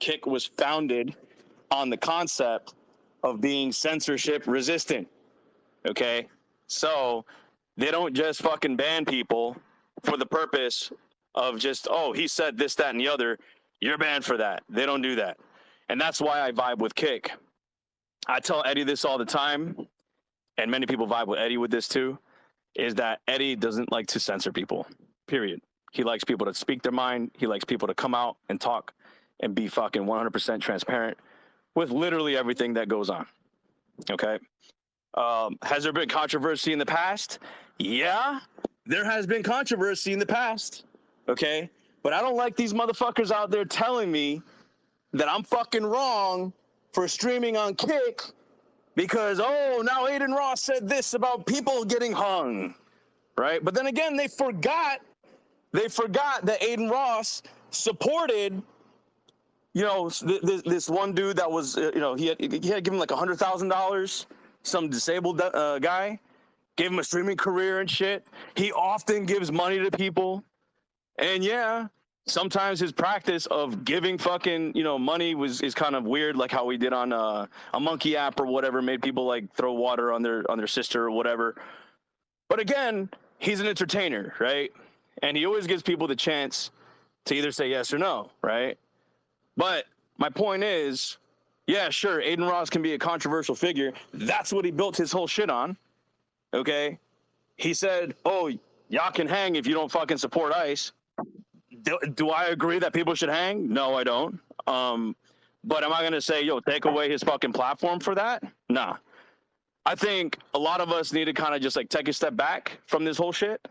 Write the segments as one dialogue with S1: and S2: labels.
S1: Kick was founded on the concept of being censorship resistant. Okay, so they don't just fucking ban people for the purpose of just, oh, he said this, that, and the other, you're banned for that. They don't do that. And that's why I vibe with Kick. I tell Eddie this all the time, and many people vibe with Eddie with this too, is that Eddie doesn't like to censor people, period. He likes people to speak their mind. He likes people to come out and talk and be fucking 100% transparent with literally everything that goes on. Okay? Has there been controversy in the past? Yeah, there has been controversy in the past. Okay? But I don't like these motherfuckers out there telling me that I'm fucking wrong for streaming on Kick because, oh, now Adin Ross said this about people getting hung, right? But then again, they forgot that Adin Ross supported, you know, this one dude that was, you know, he had given like $100,000, some disabled guy, gave him a streaming career and shit. He often gives money to people, and yeah, sometimes his practice of giving fucking, you know, money is kind of weird, like how we did on a monkey app or whatever, made people like throw water on their sister or whatever. But again, he's an entertainer, right? And he always gives people the chance to either say yes or no, right? But my point is, yeah, sure, Adin Ross can be a controversial figure. That's what he built his whole shit on, okay? He said, oh, y'all can hang if you don't fucking support ICE. Do I agree that people should hang? No, I don't. But am I going to say, yo, take away his fucking platform for that? Nah. I think a lot of us need to kind of just like take a step back from this whole shit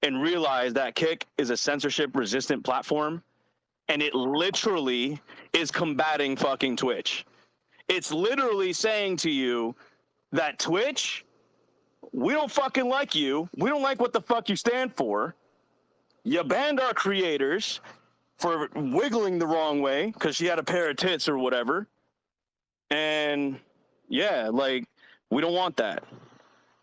S1: and realize that Kick is a censorship resistant platform, and it literally is combating fucking Twitch. It's literally saying to you that Twitch, we don't fucking like you. We don't like what the fuck you stand for. You banned our creators for wiggling the wrong way because she had a pair of tits or whatever. And yeah, like, we don't want that.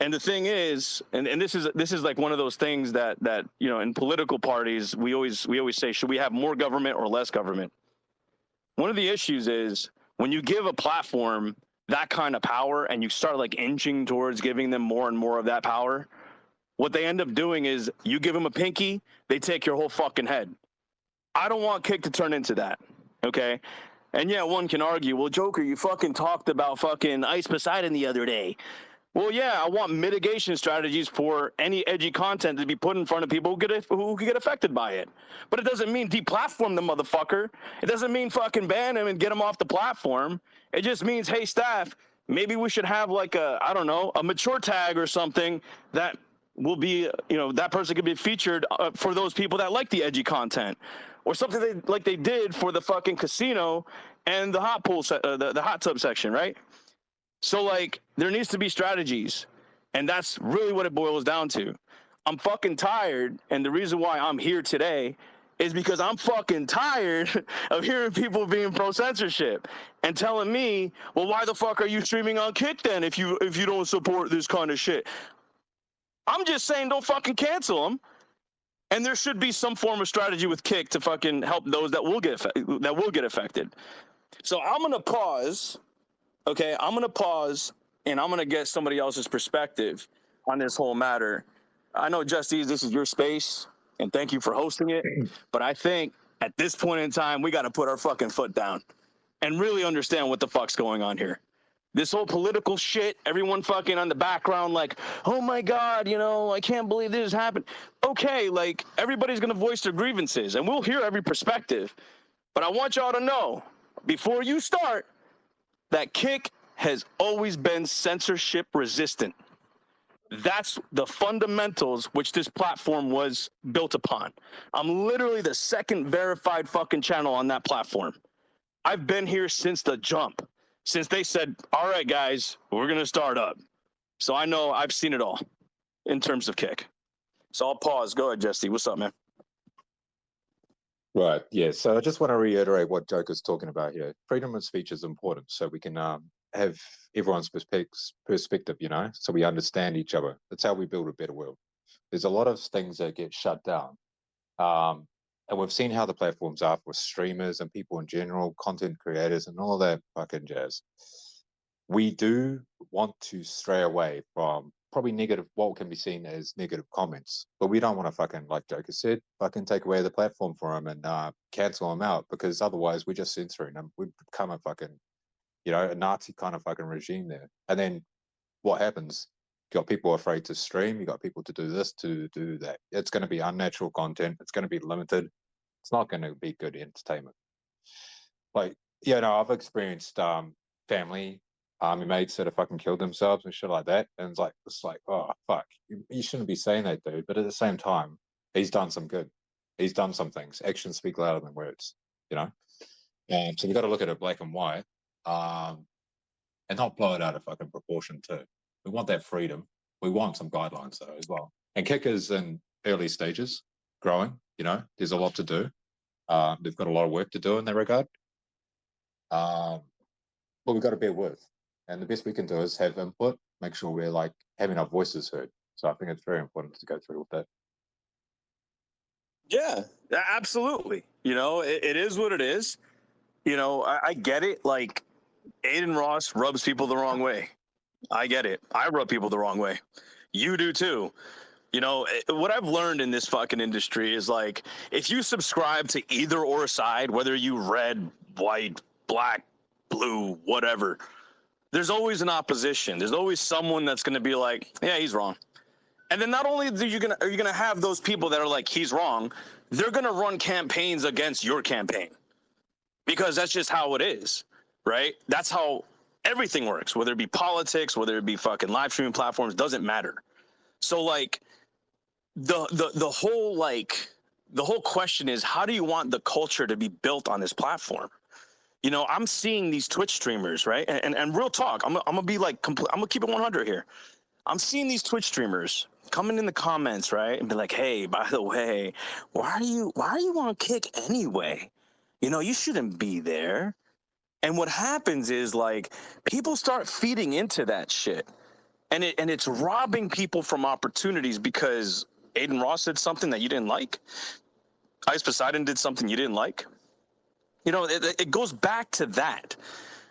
S1: And the thing is, and this is like one of those things that you know, in political parties, we always say, should we have more government or less government? One of the issues is when you give a platform that kind of power and you start like inching towards giving them more and more of that power, what they end up doing is you give them a pinky, they take your whole fucking head. I don't want Kick to turn into that, okay? And yeah, one can argue, well, Joker, you fucking talked about fucking Ice Poseidon the other day. Well, yeah, I want mitigation strategies for any edgy content to be put in front of people who could get affected by it. But it doesn't mean deplatform the motherfucker. It doesn't mean fucking ban him and get him off the platform. It just means, hey, staff, maybe we should have like a, I don't know, a mature tag or something that will be, you know, that person could be featured for those people that like the edgy content, or something like they did for the fucking casino and the hot pool, the hot tub section, right? So, like, there needs to be strategies, and that's really what it boils down to. I'm fucking tired, and the reason why I'm here today is because I'm fucking tired of hearing people being pro-censorship and telling me, well, why the fuck are you streaming on Kick then if you don't support this kind of shit? I'm just saying don't fucking cancel them, and there should be some form of strategy with Kick to fucking help those that will get affected. So I'm going to pause. Okay, I'm going to pause, and I'm going to get somebody else's perspective on this whole matter. I know, Justice, this is your space, and thank you for hosting it, but I think at this point in time, we got to put our fucking foot down and really understand what the fuck's going on here. This whole political shit, everyone fucking on the background like, oh my God, you know, I can't believe this happened. Okay, like, everybody's going to voice their grievances, and we'll hear every perspective. But I want y'all to know, before you start, that Kick has always been censorship resistant. That's the fundamentals which this platform was built upon. I'm literally the second verified fucking channel on that platform. I've been here since the jump, since they said, all right, guys, we're going to start up. So I know I've seen it all in terms of Kick. So I'll pause. Go ahead, Jesse. What's up, man?
S2: Right. Yeah. So I just want to reiterate what Joker's talking about here. Freedom of speech is important, so we can have everyone's perspective, you know, so we understand each other. That's how we build a better world. There's a lot of things that get shut down And we've seen how the platforms are for streamers and people in general, content creators, and all that fucking jazz. We do want to stray away from probably negative, what can be seen as negative comments, but we don't want to fucking, like Joker said, fucking take away the platform for them and cancel them out, because otherwise we're just censoring them. We become a fucking, a Nazi kind of fucking regime there. And then what happens? You got people afraid to stream. You got people to do this, to do that. It's going to be unnatural content. It's going to be limited. It's not going to be good entertainment. Like, I've experienced family army mates that have fucking killed themselves and shit like that. And it's like, oh fuck, you shouldn't be saying that, dude. But at the same time, he's done some good. He's done some things. Actions speak louder than words, you know. And so we got to look at it black and white, and not blow it out of fucking proportion too. We want that freedom. We want some guidelines though as well. And Kickers in early stages, growing. There's a lot to do. They've got a lot of work to do in that regard. But we've got to bear with. And the best we can do is have input, make sure we're like having our voices heard. So I think it's very important to go through with that.
S1: Yeah, absolutely. It is what it is. I get it. Like, Adin Ross rubs people the wrong way. I get it. I rub people the wrong way. You do too. What I've learned in this fucking industry is, like, if you subscribe to either or side, whether you red, white, black, blue, whatever, there's always an opposition. There's always someone that's going to be like, yeah, he's wrong. And then not only are you gonna have those people that are like, he's wrong, they're gonna run campaigns against your campaign, because that's just how it is, right? That's how everything works, whether it be politics, whether it be fucking live streaming platforms, doesn't matter. So, like, the whole question is, how do you want the culture to be built on this platform? I'm seeing these Twitch streamers, right? And real talk, I'm gonna be like, I'm gonna keep it 100 here. I'm seeing these Twitch streamers coming in the comments, right, and be like, hey, by the way, why are you on Kick anyway? You shouldn't be there. And what happens is, like, people start feeding into that shit, and it's robbing people from opportunities, because Adin Ross did something that you didn't like. Ice Poseidon did something you didn't like. It goes back to that.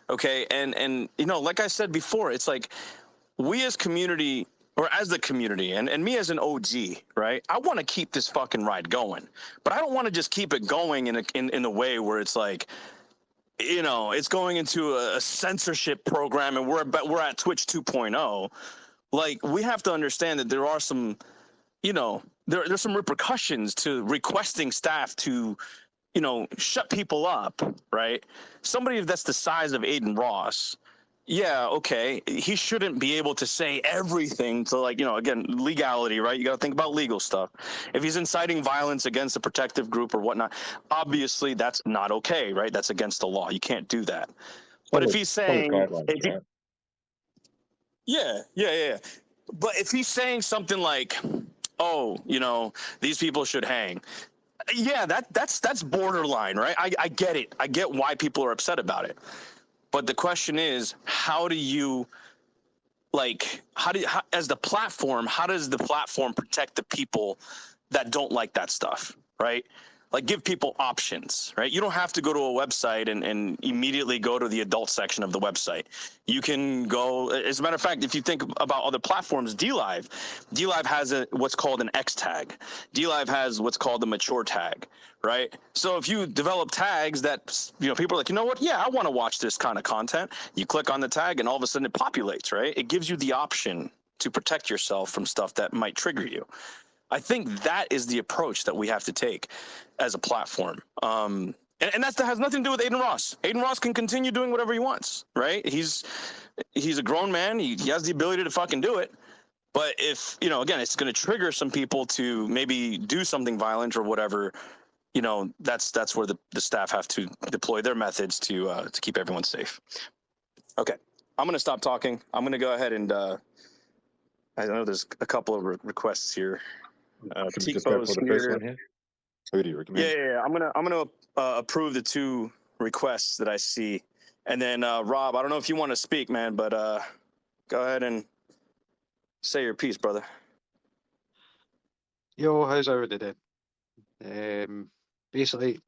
S1: Okay. And like I said before, it's like, we as community, or as the community, and me as an OG, right? I want to keep this fucking ride going, but I don't want to just keep it going in a way where it's like, it's going into a censorship program, and we're at Twitch 2.0. Like, we have to understand that there are some, there's some repercussions to requesting staff to, shut people up, right? Somebody that's the size of Adin Ross, yeah, okay, he shouldn't be able to say everything to, like, again, legality, right? You got to think about legal stuff. If he's inciting violence against a protective group or whatnot, obviously that's not okay, right? That's against the law. You can't do that. But if he's saying, yeah. But if he's saying something like, oh, these people should hang. Yeah, that's borderline, right? I get it. I get why people are upset about it. But the question is, how do you, as the platform, how does the platform protect the people that don't like that stuff, right? Like, give people options, right? You don't have to go to a website and immediately go to the adult section of the website. You can go, as a matter of fact, if you think about other platforms, DLive has what's called an X tag. DLive has what's called the mature tag, right? So if you develop tags that, people are like, you know what? Yeah, I want to watch this kind of content. You click on the tag and all of a sudden it populates, right? It gives you the option to protect yourself from stuff that might trigger you. I think that is the approach that we have to take as a platform. And that has nothing to do with Adin Ross. Adin Ross can continue doing whatever he wants, right? He's a grown man. He has the ability to fucking do it. But if, again, it's going to trigger some people to maybe do something violent or whatever, that's where the staff have to deploy their methods to keep everyone safe. Okay. I'm going to stop talking. I'm going to go ahead and I know there's a couple of requests here.
S2: Should we just go for the first one here? Who do you recommend?
S1: Yeah. I'm gonna approve the two requests that I see, and then Rob, I don't know if you want to speak, man, but go ahead and say your piece, brother.
S3: Yo, how's everybody doing? basically,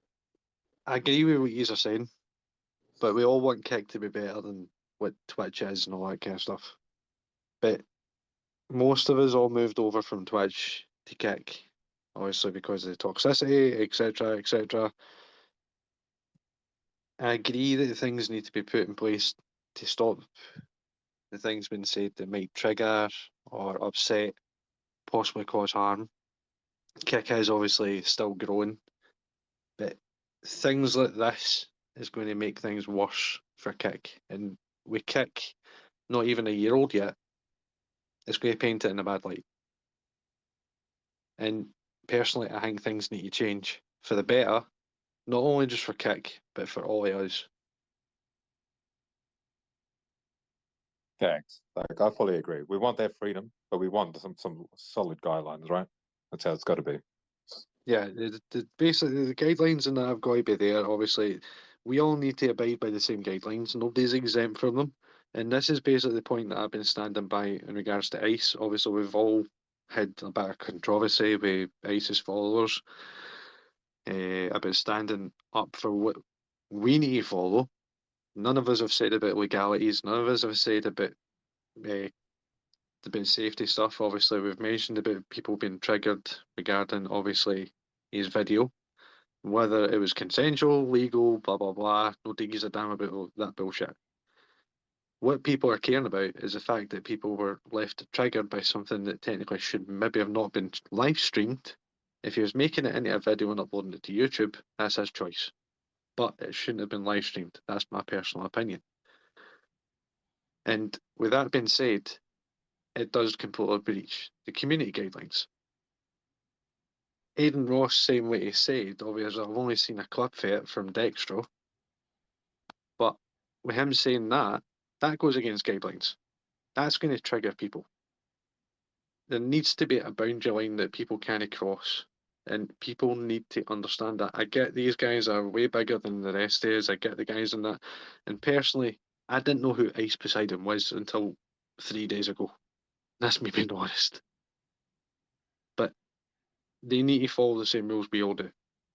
S3: I agree with what you're saying, but we all want Kick to be better than what Twitch is and all that kind of stuff. But most of us all moved over from Twitch to Kick, obviously because of the toxicity, etc., etc. I agree that things need to be put in place to stop the things being said that might trigger or upset, possibly cause harm. Kick is obviously still growing, but things like this is going to make things worse for Kick. And with Kick, not even a year old yet, it's going to paint it in a bad light. And personally, I think things need to change for the better, not only just for Kick, but for all of us.
S2: Thanks. Like, I fully agree. We want that freedom, but we want some solid guidelines, right? That's how it's got to be.
S3: Yeah, basically the guidelines and that have got to be there. Obviously, we all need to abide by the same guidelines. Nobody's exempt from them. And this is basically the point that I've been standing by in regards to ICE. Obviously, we've all had a bit of controversy with ICE's followers about standing up for what we need to follow. None of us have said about legalities. None of us have said uh, about safety stuff. Obviously, we've mentioned about people being triggered regarding obviously his video, whether it was consensual, legal, blah blah blah. Nobody gives a damn about that bullshit. What people are caring about is the fact that people were left triggered by something that technically should maybe have not been live streamed. If he was making it into a video and uploading it to YouTube, that's his choice. But it shouldn't have been live streamed. That's my personal opinion. And with that being said, it does completely breach the community guidelines. Adin Ross saying what he said, obviously I've only seen a clip of it from Dextro, but with him saying that, that goes against guidelines. That's going to trigger people. There needs to be a boundary line that people can't cross, and people need to understand that. I get these guys are way bigger than the rest of us, I get the guys in that, and personally, I didn't know who Ice Poseidon was until 3 days ago. That's me being honest. But they need to follow the same rules we all do.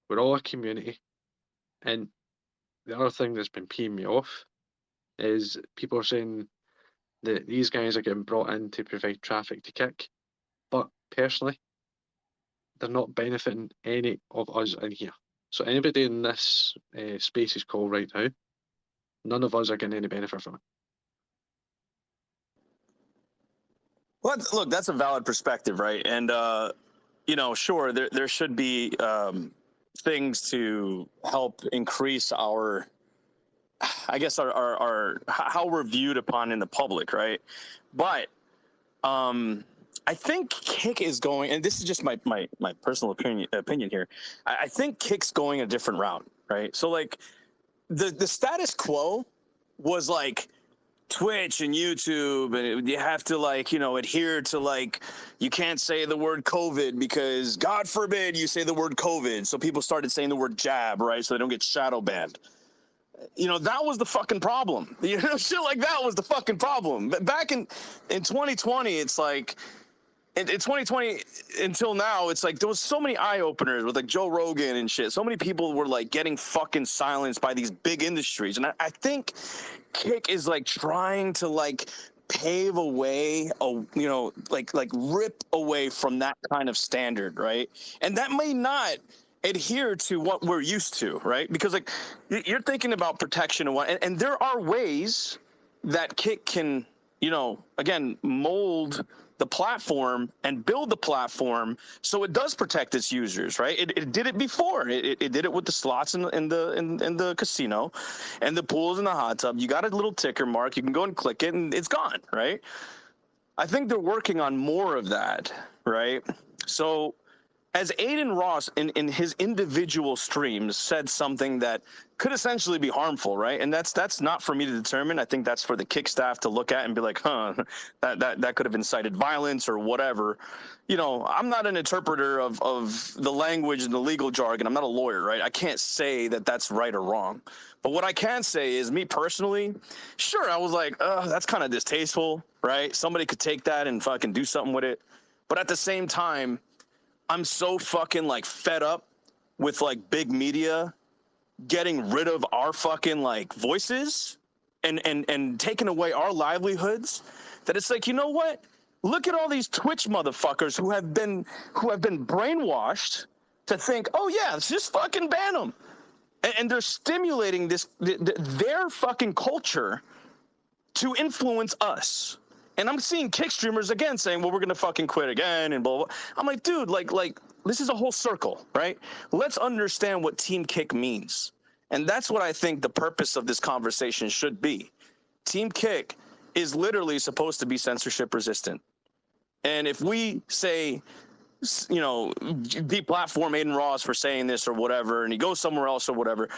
S3: We're all a community. And the other thing that's been peeing me off is people are saying that these guys are getting brought in to provide traffic to Kick. But personally, they're not benefiting any of us in here. So anybody in this Spaces call right now, none of us are getting any benefit from it.
S1: Well, look, that's a valid perspective, right? And sure, there should be things to help increase our, I guess, our how we're viewed upon in the public, right? But I think Kick is going, and this is just my personal opinion here. I think Kick's going a different route, right? So like the status quo was like Twitch and YouTube, and you have to adhere to you can't say the word COVID because God forbid you say the word COVID. So people started saying the word jab, right? So they don't get shadow banned. That was the fucking problem. Shit like that was the fucking problem. But back in 2020, it's like in 2020 until now, it's like there was so many eye openers with Joe Rogan and shit. So many people were getting fucking silenced by these big industries, and I think Kick is trying to pave a way, rip away from that kind of standard, right? And that may not adhere to what we're used to, right? Because you're thinking about protection and there are ways that Kick can, again, mold the platform and build the platform so it does protect its users, right? It did it before. It did it with the slots in the casino and the pools and the hot tub. You got a little ticker mark. You can go and click it and it's gone, right? I think they're working on more of that, right? So as Adin Ross in his individual streams said something that could essentially be harmful, right? And that's not for me to determine. I think that's for the Kick staff to look at and be like, that could have incited violence or whatever. I'm not an interpreter of the language and the legal jargon. I'm not a lawyer, right? I can't say that that's right or wrong. But what I can say is, me personally, sure, I was like, that's kind of distasteful, right? Somebody could take that and fucking do something with it. But at the same time, I'm so fucking fed up with like big media getting rid of our fucking like voices and taking away our livelihoods, that it's like, you know what? Look at all these Twitch motherfuckers who have been brainwashed to think, oh yeah, let's just fucking ban them. And they're stimulating their fucking culture to influence us. And I'm seeing kick streamers again saying, well, we're going to fucking quit again and blah, blah. I'm like, dude, like this is a whole circle, right? Let's understand what Team Kick means. And that's what I think the purpose of this conversation should be. Team Kick is literally supposed to be censorship resistant. And if we say, you know, deplatform Adin Ross for saying this or whatever, and he goes somewhere else or whatever,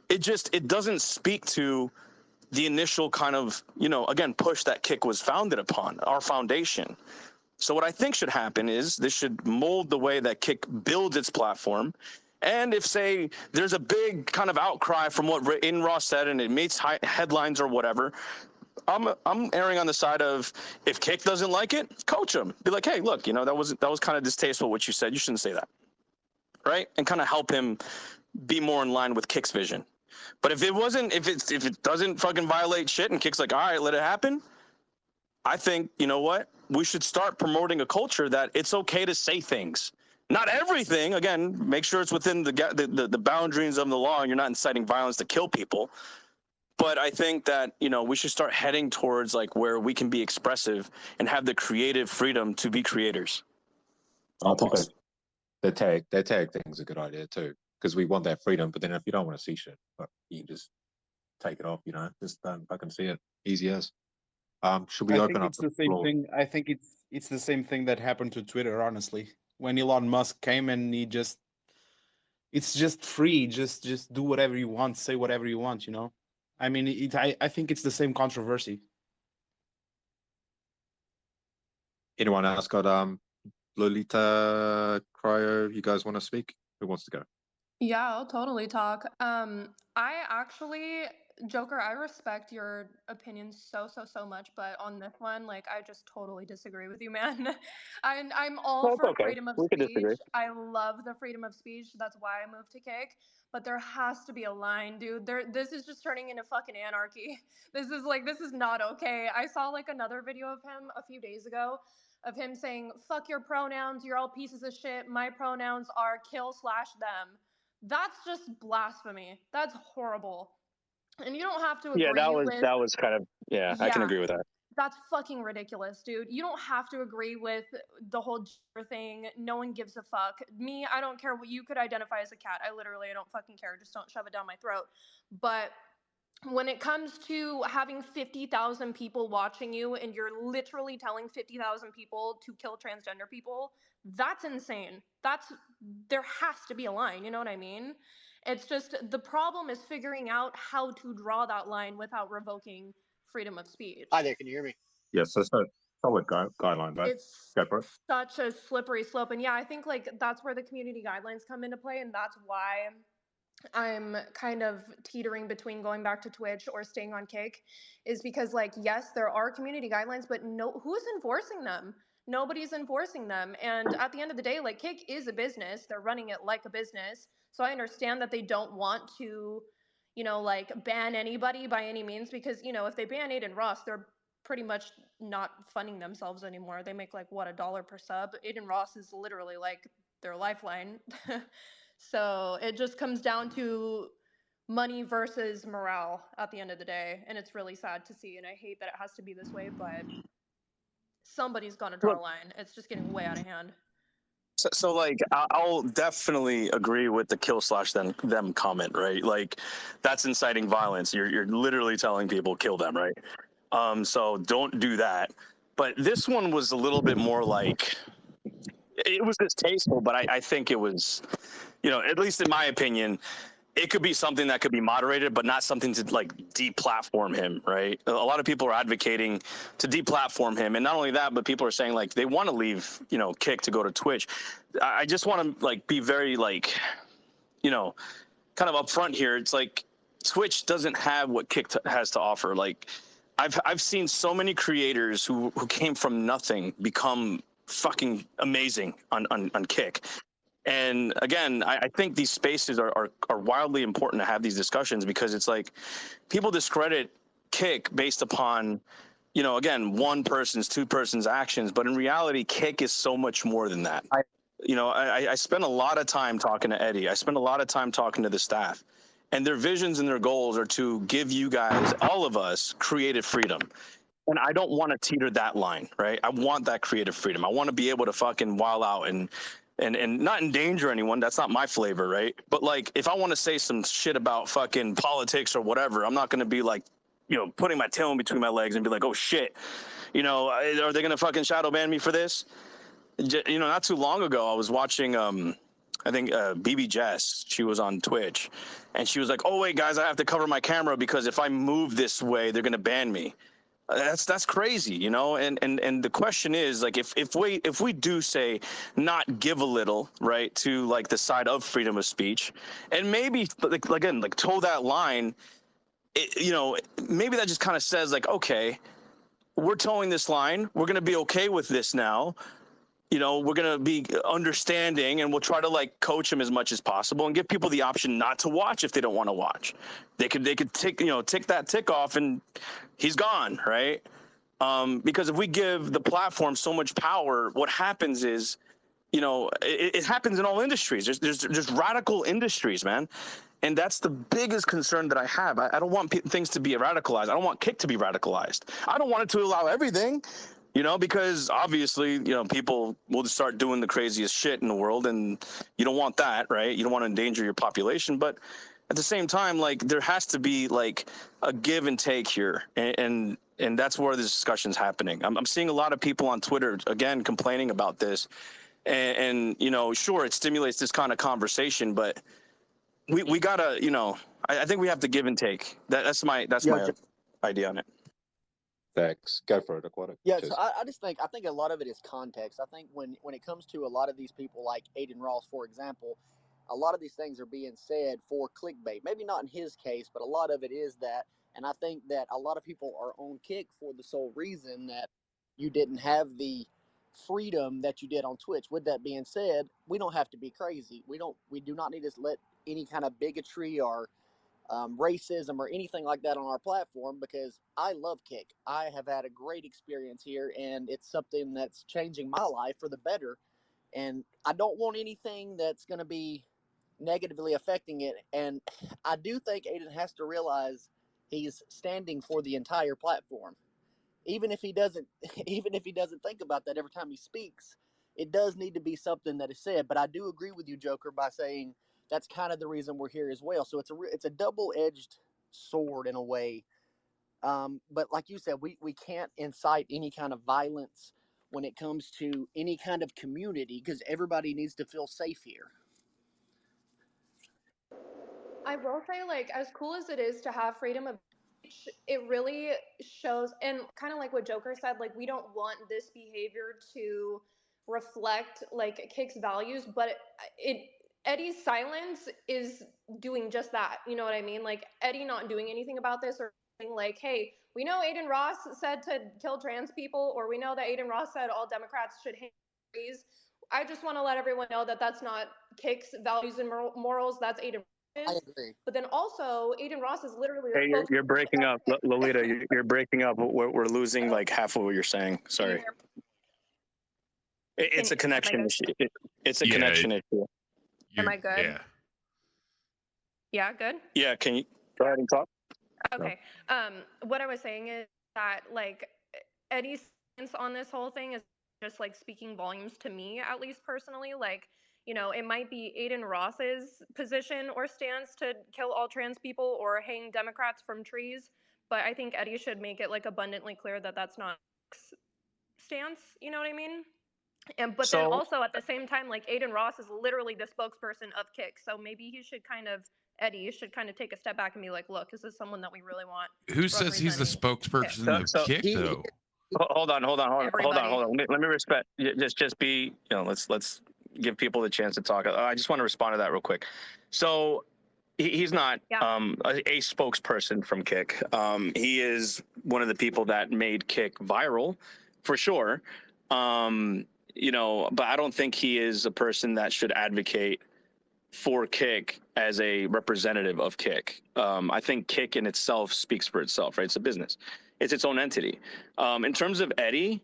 S1: it doesn't speak to the initial kind of, you know, again, push that Kick was founded upon, our foundation. So what I think should happen is this should mold the way that Kick builds its platform. And if, say, there's a big kind of outcry from what Adin Ross said and it makes headlines or whatever, I'm erring on the side of, if Kick doesn't like it, coach him. Be like, hey, look, you know, that was kind of distasteful what you said. You shouldn't say that, right? And kind of help him be more in line with Kick's vision. But if it doesn't fucking violate shit and Kick's like, all right, let it happen, I think, you know what? We should start promoting a culture that it's okay to say things. Not everything. Again, make sure it's within the boundaries of the law and you're not inciting violence to kill people. But I think that, you know, we should start heading towards like where we can be expressive and have the creative freedom to be creators.
S2: I think the tag thing's a good idea too, because we want that freedom. But then if you don't want to see shit, you just take it off. You know, just don't fucking see it. Easy as. Should we open up
S4: the same
S2: floor?
S4: thing? I think it's the same thing that happened to Twitter. Honestly, when Elon Musk came and it's just free. Just do whatever you want, say whatever you want. You know. I mean, I think it's the same controversy.
S2: Anyone else got Lolita, Cryo? You guys want to speak? Who wants to go?
S5: Yeah, I'll totally talk. I actually, Joker, I respect your opinion so much, but on this one, like, I just totally disagree with you, man. I'm all
S1: Well, it's
S5: for
S1: okay.
S5: freedom of
S1: We can
S5: speech.
S1: disagree.
S5: I love the freedom of speech. That's why I moved to Kick. But there has to be a line, dude. This is just turning into fucking anarchy. This is not okay. I saw like another video of him a few days ago of him saying, fuck your pronouns, you're all pieces of shit. My pronouns are kill/them. That's just blasphemy. That's horrible. And you don't have to agree with...
S1: that was kind of, I can agree with that.
S5: That's fucking ridiculous, dude. You don't have to agree with the whole gender thing. No one gives a fuck. Me, I don't care what you could identify as a cat. I don't fucking care. Just don't shove it down my throat. But when it comes to having 50,000 people watching you and you're literally telling 50,000 people to kill transgender people, that's insane. There has to be a line, you know what I mean? It's just, the problem is figuring out how to draw that line without revoking freedom of speech.
S6: Hi there, can you hear me?
S2: Yes, that's a solid guideline, but
S5: it's
S2: go for it.
S5: Such a slippery slope. And yeah, I think like that's where the community guidelines come into play, and that's why I'm kind of teetering between going back to Twitch or staying on Kick, is because, like, yes, there are community guidelines, but who's enforcing them? Nobody's enforcing them. And at the end of the day, like, Kick is a business. They're running it like a business. So I understand that they don't want to, you know, like, ban anybody by any means, because, you know, if they ban Adin Ross, they're pretty much not funding themselves anymore. They make like, what, $1 per sub? Adin Ross is literally like their lifeline. So it just comes down to money versus morale at the end of the day. And it's really sad to see. And I hate that it has to be this way, but somebody's going to draw a line. It's just getting way out of hand.
S1: So like, I'll definitely agree with the kill/them comment, right? Like, that's inciting violence. You're literally telling people kill them, right? So don't do that. But this one was a little bit more like, it was distasteful, but I think it was, you know, at least in my opinion, it could be something that could be moderated, but not something to like deplatform him, right? A lot of people are advocating to deplatform him. And not only that, but people are saying like they want to leave, you know, Kick to go to Twitch. I just want to like be very like, you know, kind of upfront here. It's like Twitch doesn't have what Kick has to offer. Like I've seen so many creators who came from nothing become fucking amazing on Kick. And again, I think these spaces are wildly important to have these discussions, because it's like people discredit Kick based upon, you know, again, one person's, two person's actions, but in reality, Kick is so much more than that. You know, I spent a lot of time talking to Eddie. I spent a lot of time talking to the staff, and their visions and their goals are to give you guys, all of us, creative freedom. And I don't want to teeter that line, right? I want that creative freedom. I want to be able to fucking wild out and not endanger anyone. That's not my flavor, right? But like, if I want to say some shit about fucking politics or whatever, I'm not going to be like, you know, putting my tail in between my legs and be like, oh shit, you know, are they going to fucking shadow ban me for this? You know, not too long ago, I was watching, I think BB Jess, she was on Twitch, and she was like, oh wait, guys, I have to cover my camera because if I move this way, they're going to ban me. That's crazy, you know. And the question is, like, if we do say not give a little, right, to like the side of freedom of speech, and maybe like again, like toe that line, you know, maybe that just kind of says like, okay, we're towing this line, we're gonna be okay with this now. You know, we're going to be understanding, and we'll try to like coach them as much as possible and give people the option not to watch if they don't want to watch. They could tick, you know, tick that tick off and he's gone, right? Because if we give the platform so much power, what happens is, you know, it happens in all industries. There's radical industries, man. And that's the biggest concern that I have. I don't want things to be radicalized. I don't want Kick to be radicalized. I don't want it to allow everything. You know, because obviously, you know, people will just start doing the craziest shit in the world, and you don't want that, right? You don't want to endanger your population, but at the same time, like, there has to be like a give and take here, and that's where this discussion's happening. I'm seeing a lot of people on Twitter again complaining about this, and you know, sure, it stimulates this kind of conversation, but we gotta, you know, I think we have to give and take. That's my idea on it.
S2: Thanks. Go for it, Aquatic.
S6: Yeah,
S2: Cheers.
S6: so I think a lot of it is context. I think when it comes to a lot of these people like Adin Ross, for example, a lot of these things are being said for clickbait. Maybe not in his case, but a lot of it is that. And I think that a lot of people are on Kick for the sole reason that you didn't have the freedom that you did on Twitch. With that being said, we don't have to be crazy. We do not need to let any kind of bigotry or racism or anything like that on our platform, because I love Kick. I have had a great experience here, and it's something that's changing my life for the better. And I don't want anything that's going to be negatively affecting it. And I do think Adin has to realize he's standing for the entire platform. Even if he doesn't, even if he doesn't think about that every time he speaks, it does need to be something that is said. But I do agree with you, Joker, by saying that's kind of the reason we're here as well. So it's a double-edged sword in a way. But like you said, we can't incite any kind of violence when it comes to any kind of community, because everybody needs to feel safe here.
S5: I will say, like, as cool as it is to have freedom of speech, it really shows, and kind of like what Joker said, like, we don't want this behavior to reflect like Kick's values, but Eddie's silence is doing just that. You know what I mean? Like, Eddie not doing anything about this, or saying like, hey, we know Adin Ross said to kill trans people, or we know that Adin Ross said all Democrats should hang trees. I just want to let everyone know that that's not Kick's values and morals. That's Adin.
S6: I agree.
S5: But then also, Adin Ross is literally.
S1: Hey, you're breaking up, Lolita. You're breaking up. We're losing like half of what you're saying. Sorry. It's a connection issue. It's a connection issue.
S5: Am I good?
S7: Yeah.
S5: Yeah, good?
S1: Yeah, can you go ahead and talk?
S5: Okay. What I was saying is that, like, Eddie's stance on this whole thing is just like speaking volumes to me, at least personally. Like, you know, it might be Adin Ross's position or stance to kill all trans people or hang Democrats from trees, but I think Eddie should make it like abundantly clear that that's not Kick's stance. You know what I mean? But then also at the same time, like, Adin Ross is literally the spokesperson of Kick, so maybe he should Eddie should kind of take a step back and be like, look, this is someone that we really want.
S7: Who says he's the spokesperson of Kick, though?
S1: Hold on. Let me respect. Just be, you know, let's give people the chance to talk. I just want to respond to that real quick. So he's not a spokesperson from Kick. He is one of the people that made Kick viral, for sure. but I don't think he is a person that should advocate for Kick as a representative of Kick. I think Kick in itself speaks for itself, right? It's a business. It's its own entity. In terms of Eddie,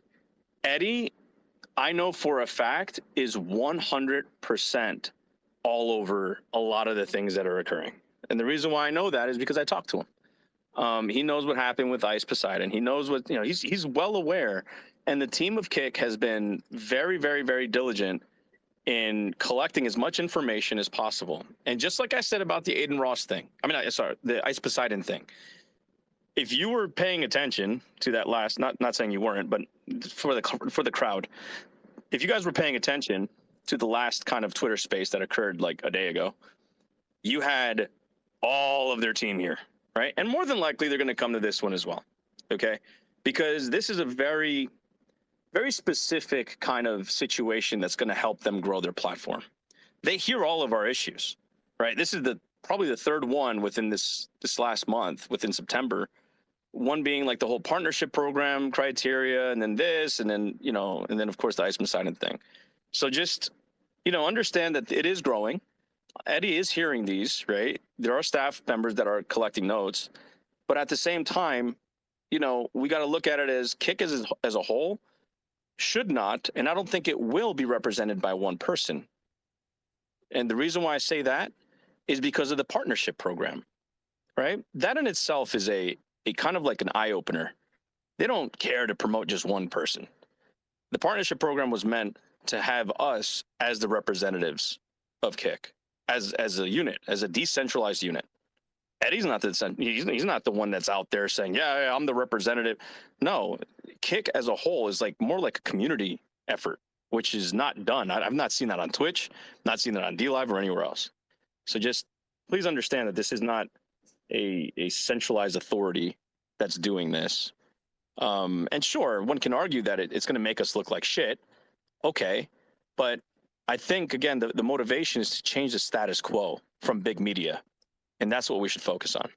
S1: I know for a fact is 100% all over a lot of the things that are occurring. And the reason why I know that is because I talked to him. He knows what happened with Ice Poseidon. He knows what, he's well aware. And the team of Kick has been very, very, very diligent in collecting as much information as possible. And just like I said about the Adin Ross thing, the Ice Poseidon thing, if you were paying attention to that last, not saying you weren't, but for the crowd, if you guys were paying attention to the last kind of Twitter space that occurred like a day ago, you had all of their team here, right? And more than likely, they're going to come to this one as well, okay? Because this is a very, very specific kind of situation that's going to help them grow their platform. They hear all of our issues, right? This is probably the third one within this last month, within September. One being like the whole partnership program criteria, and then this, and then, and then of course the Ice Poseidon thing. So just, understand that it is growing. Eddie is hearing these, right? There are staff members that are collecting notes, but at the same time, we got to look at it as Kick as a whole should not, and I don't think it will be represented by one person. And the reason why I say that is because of the partnership program, right? That in itself is a kind of like an eye-opener. They don't care to promote just one person. The partnership program was meant to have us as the representatives of Kick, as a unit, as a decentralized unit. Eddie's not he's not the one that's out there saying, yeah, I'm the representative. No, Kick as a whole is more like a community effort, which is not done. I've not seen that on Twitch, not seen that on DLive or anywhere else. So just please understand that this is not a centralized authority that's doing this. And sure, one can argue that it's going to make us look like shit. Okay. But I think, again, the motivation is to change the status quo from big media. And that's what we should focus on.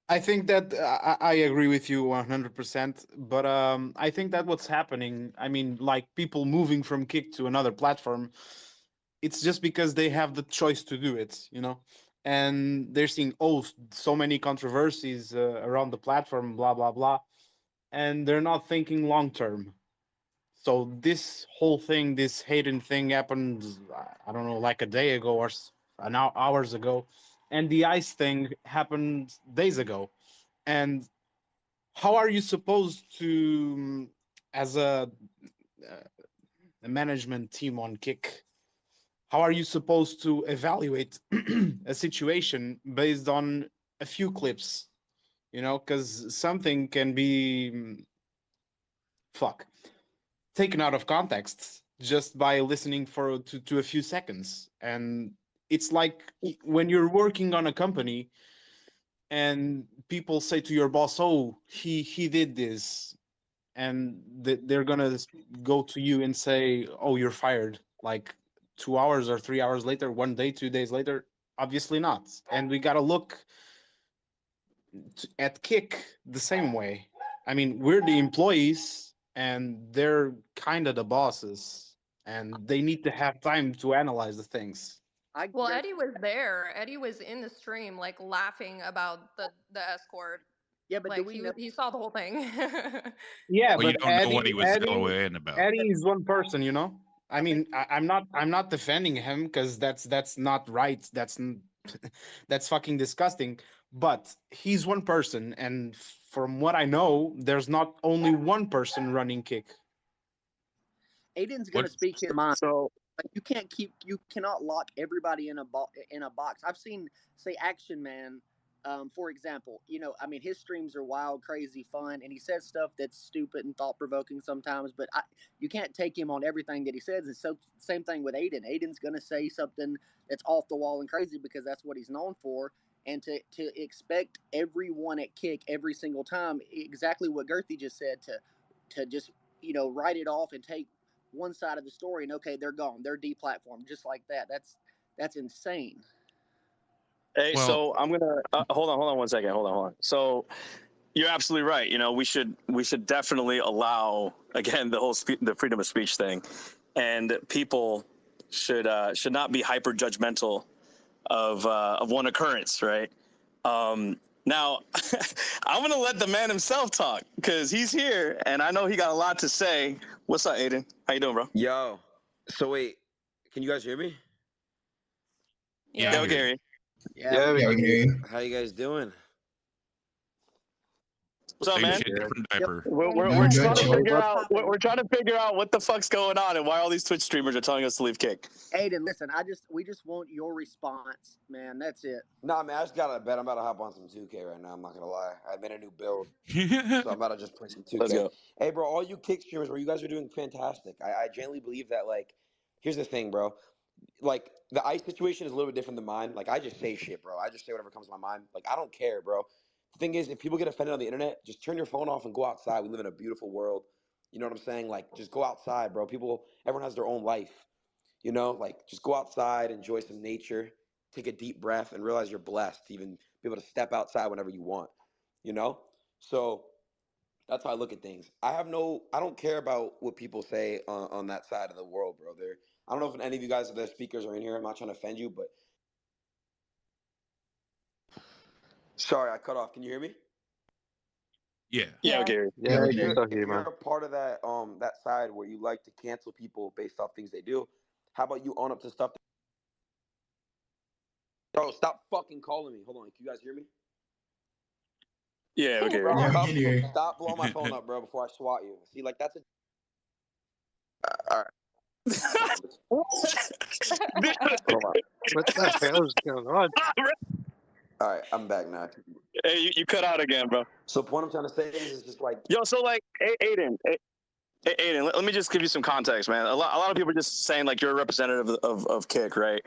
S4: I think that I agree with you 100%. But I think that what's happening, like people moving from Kick to another platform, it's just because they have the choice to do it, and they're seeing, so many controversies around the platform, blah, blah, blah. And they're not thinking long term. So this whole thing, this Hayden thing happened, I don't know, like a day ago or hours ago. And the Ice thing happened days ago. And how are you supposed to, as a management team on Kick, how are you supposed to evaluate a situation based on a few clips? Because something can be taken out of context just by listening to a few seconds. And it's like when you're working on a company and people say to your boss, he did this, and they're gonna go to you and say, you're fired, like 2 hours or 3 hours later, 1 day, 2 days later. Obviously not. And we gotta look at Kick the same way. We're the employees and they're kind of the bosses, and they need to have time to analyze the things.
S5: Well, Eddie was there. Eddie was in the stream, laughing about the escort.
S6: Yeah, but
S5: he saw the whole thing.
S4: Yeah,
S7: well,
S4: but
S7: you don't know what he was going about.
S4: Eddie is one person, I'm not defending him, because that's not right. That's fucking disgusting. But he's one person, and from what I know, there's not only one person running Kick.
S6: Adin's gonna speak his mind. So you cannot lock everybody in a box. I've seen, say, Action Man, for example. His streams are wild, crazy, fun, and he says stuff that's stupid and thought provoking sometimes. But you can't take him on everything that he says. And so same thing with Adin. Adin's gonna say something that's off the wall and crazy because that's what he's known for. And to expect everyone at Kick every single time, exactly what Girthy just said, to just write it off and take one side of the story and okay, they're gone, they're deplatformed just like that. That's insane.
S1: Hey, so I'm gonna hold on 1 second. Hold on. So, you're absolutely right. You know, we should definitely allow, again, the whole the freedom of speech thing, and people should not be hyper judgmental of one occurrence, right? Now, I'm gonna let the man himself talk because he's here, and I know he got a lot to say. What's up, Adin? How you doing, bro?
S8: Yo, so wait, can you guys hear me?
S1: Yeah,
S7: Yeah,
S1: we can hear you.
S3: Yeah,
S9: Yeah, we can hear you.
S8: How you guys doing?
S1: What's up,
S7: same
S1: man?
S7: shit, different diaper.
S1: We're
S9: Doing
S1: trying
S9: good,
S1: to
S9: chill.
S1: figure out we're trying to figure out what the fuck's going on and why all these Twitch streamers are telling us to leave Kick.
S6: Aiden, listen, we just want your response, man. That's it.
S8: Nah, man, I just got out of bed. I'm about to hop on some 2K right now. I'm not gonna lie. I made a new build, so I'm about to just play some 2K.
S1: Let's go.
S8: Hey, bro, all you kick streamers, bro, you guys are doing fantastic. I genuinely believe that. Like, here's the thing, bro. Like, the ice situation is a little bit different than mine. Like, I just say shit, bro. I just say whatever comes to my mind. Like, I don't care, bro. The thing is, if people get offended on the internet, just turn your phone off and go outside. We live in a beautiful world. You know what I'm saying? Like, just go outside, bro. Everyone has their own life. You know, like just go outside, enjoy some nature, take a deep breath, and realize you're blessed to even be able to step outside whenever you want. You know, so that's how I look at things. I don't care about what people say on that side of the world, bro. I don't know if any of you guys, the speakers, are in here. I'm not trying to offend you, but sorry, I cut off. Can you hear me?
S7: Yeah.
S1: Yeah, Gary.
S3: yeah,
S9: we
S3: I
S9: can
S3: can
S9: hear
S3: still
S8: If
S3: hear you,
S8: you're
S3: man.
S8: a part of that side where you like to cancel people based off things they do, how about you own up to stuff? Bro, stop fucking calling me. Hold on, can you guys hear me?
S1: Yeah, okay.
S8: Bro,
S9: Yeah, we can hear you.
S8: stop blowing my phone up, bro, before I swat you. See, like that's a. All right. Hold on.
S3: What the hell's going on?
S8: All right, I'm back now.
S1: Hey, you cut out again, bro.
S8: So, the point I'm trying to say is, it's just like,
S1: Yo, so like, Aiden, let me just give you some context, man. A lot of people are just saying like you're a representative of Kick, right?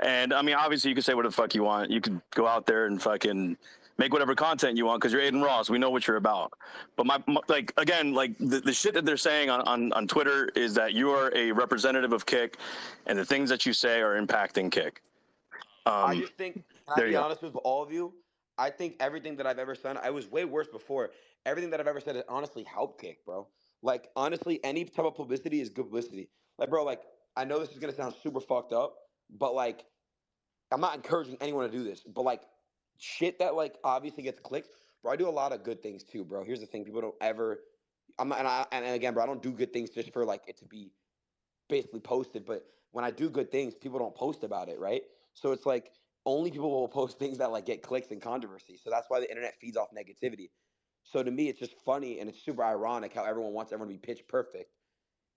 S1: And I mean, obviously, you can say whatever the fuck you want. You can go out there and fucking make whatever content you want because you're Aiden Ross. We know what you're about. But my like again, like the shit that they're saying on Twitter is that you are a representative of Kick, and the things that you say are impacting Kick.
S8: I just think, can I
S1: There
S8: be
S1: you go.
S8: honest with all of you? I think everything that I've ever said, I was way worse before. Everything that I've ever said has honestly helped Kick, bro. Like, honestly, any type of publicity is good publicity. Like, bro, like, I know this is going to sound super fucked up, but like, I'm not encouraging anyone to do this, but like, shit that like obviously gets clicks, bro. I do a lot of good things too, bro. Here's the thing: people don't ever. I'm not, and again, bro, I don't do good things just for like it to be basically posted. But when I do good things, people don't post about it, right? So it's like only people will post things that like get clicks and controversy. So that's why the internet feeds off negativity. So to me, it's just funny and it's super ironic how everyone wants everyone to be pitch perfect.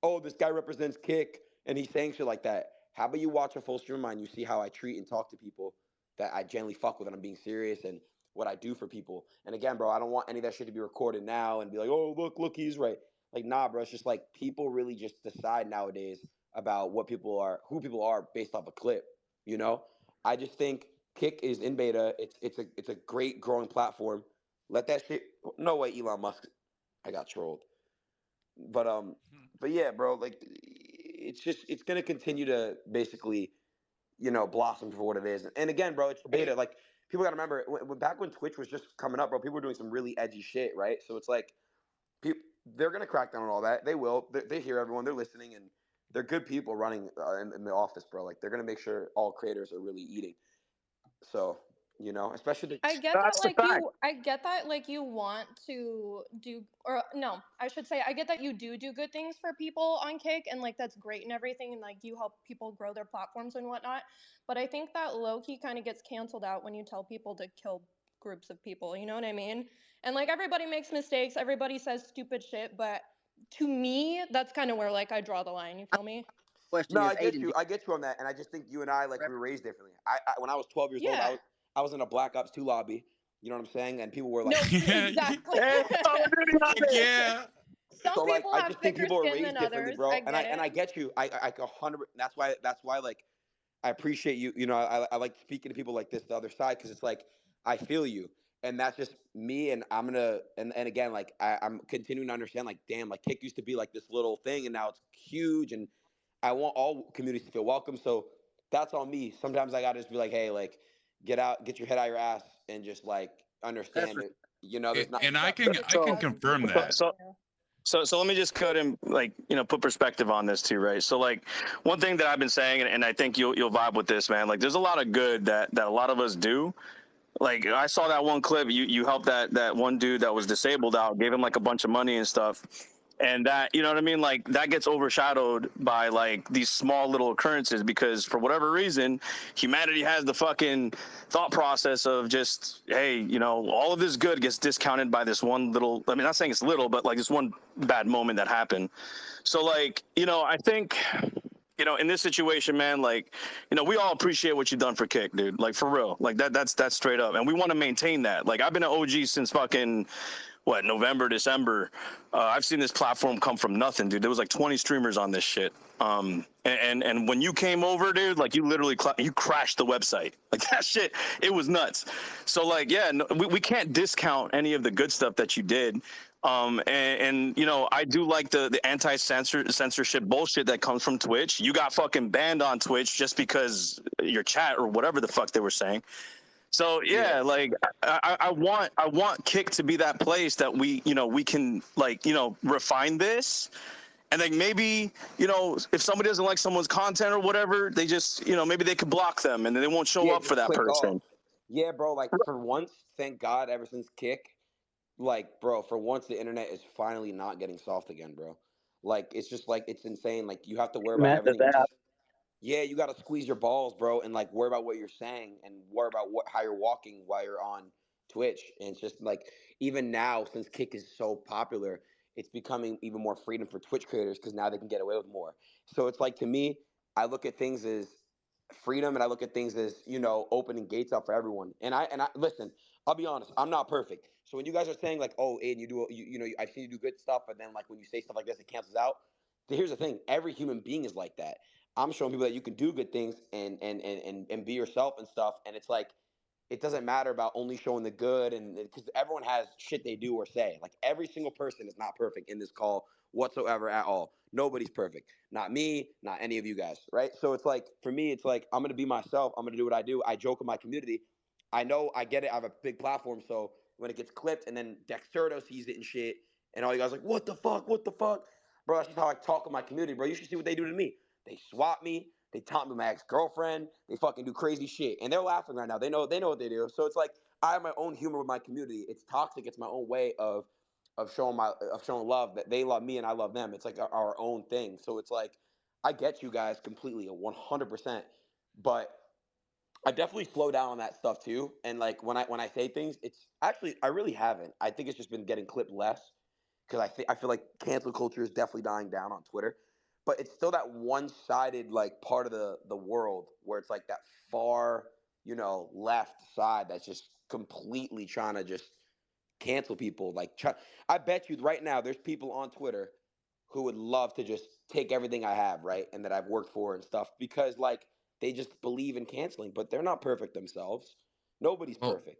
S8: Oh, this guy represents Kick and he's saying shit like that. How about you watch a full stream of mine? You see how I treat and talk to people that I generally fuck with and I'm being serious and what I do for people. And again, bro, I don't want any of that shit to be recorded now and be like, oh, look, he's right. Like, nah, bro. It's just like people really just decide nowadays about who people are based off a clip. You know, I just think Kick is in beta. It's a great growing platform. Let that shit. No way, Elon Musk. I got trolled. But yeah, bro, like it's gonna continue to basically, blossom for what it is. And again, bro, it's beta. Like people gotta remember, back when Twitch was just coming up, bro, people were doing some really edgy shit, right? So it's like, people, they're gonna crack down on all that. They will. They hear everyone. They're listening, and they're good people running in the office, bro. Like they're gonna make sure all creators are really eating. So especially the.
S1: That's the fact.
S5: I get that like you want to do, or no, I should say I get that you do good things for people on Kick and like that's great and everything and like you help people grow their platforms and whatnot, but I think that low-key kind of gets canceled out when you tell people to kill groups of people, you know what I mean? And like everybody makes mistakes, everybody says stupid shit, but to me that's kind of where like I draw the line, you feel me?
S6: Question
S8: No,
S6: is,
S8: I get
S6: Aiden,
S8: you. I get you on that, and I just think you and I, like, we were raised differently. When I was 12 years old,
S5: Yeah.
S8: I was in a Black Ops 2 lobby. You know what I'm saying? And people were
S5: No,
S8: like,
S5: exactly.
S7: Yeah.
S5: Some
S8: so like,
S5: people
S8: I
S5: have
S8: just think
S5: thicker
S8: people are
S5: skin
S8: raised
S5: than
S8: differently,
S5: others.
S8: bro.
S5: I get
S8: And I
S5: it.
S8: get you. I 100. That's why like I appreciate you. I like speaking to people like this, the other side, because it's like I feel you, and that's just me. And I'm gonna and again, like I'm continuing to understand. Like, damn, like Kick used to be like this little thing, and now it's huge, and I want all communities to feel welcome. So that's on me. Sometimes I gotta just be like, hey, like get your head out your ass and just like
S6: that's
S8: understand it. You know, there's not.
S7: And I can confirm that.
S1: So let me just cut him, like, put perspective on this too, right? So like one thing that I've been saying, and I think you'll vibe with this, man. Like there's a lot of good that a lot of us do. Like I saw that one clip, you helped that one dude that was disabled out, gave him like a bunch of money and stuff. And that, you know what I mean? Like that gets overshadowed by like these small little occurrences because for whatever reason, humanity has the fucking thought process of just, hey, all of this good gets discounted by this one little, I mean, not saying it's little, but like this one bad moment that happened. So like, I think, in this situation, man, like, we all appreciate what you've done for Kick, dude. Like for real. Like that's straight up. And we want to maintain that. Like I've been an OG since fucking November, December. I've seen this platform come from nothing, dude. There was like 20 streamers on this shit. And when you came over, dude, like you literally you crashed the website. Like that shit, it was nuts. So like, yeah, no, we can't discount any of the good stuff that you did. And I do like the anti-censorship bullshit that comes from Twitch. You got fucking banned on Twitch just because your chat or whatever the fuck they were saying. So yeah, like I want Kick to be that place that we can like refine this, and then maybe if somebody doesn't like someone's content or whatever, they just maybe they could block them and then they won't show up for that person.
S8: Off. Yeah, bro. Like for once, thank God, ever since Kick, like bro, for once the internet is finally not getting soft again, bro. Like it's just like it's insane. Like you have to worry about everything. Yeah, you got to squeeze your balls, bro, and like worry about what you're saying and worry about how you're walking while you're on Twitch. And it's just like even now, since Kick is so popular, it's becoming even more freedom for Twitch creators because now they can get away with more. So it's like to me, I look at things as freedom, and I look at things as opening gates up for everyone. And I listen. I'll be honest, I'm not perfect. So when you guys are saying like, oh, Aiden, I've seen you do good stuff, but then like when you say stuff like this, it cancels out. Here's the thing: every human being is like that. I'm showing people that you can do good things and be yourself and stuff. And it's like, it doesn't matter about only showing the good, and because everyone has shit they do or say. Like every single person is not perfect in this call whatsoever at all. Nobody's perfect. Not me, not any of you guys, right? So it's like, for me, it's like, I'm going to be myself. I'm going to do what I do. I joke in my community. I know I get it. I have a big platform. So when it gets clipped and then Dexterdo sees it and shit, and all you guys are like, what the fuck? What the fuck? Bro, that's just how I talk in my community, bro. You should see what they do to me. They swap me. They taunt me my ex-girlfriend. They fucking do crazy shit. And they're laughing right now. They know what they do. So it's like I have my own humor with my community. It's toxic. It's my own way of showing love, that they love me and I love them. It's like our own thing. So it's like I get you guys completely 100%. But I definitely slow down on that stuff too. And like when I say things, it's actually I really haven't. I think it's just been getting clipped less because I feel like cancel culture is definitely dying down on Twitter. But it's still that one-sided like part of the world where it's like that far left side that's just completely trying to just cancel people. Like I bet you right now there's people on Twitter who would love to just take everything I have, right, and that I've worked for and stuff, because like they just believe in canceling, but they're not perfect themselves. Nobody's perfect.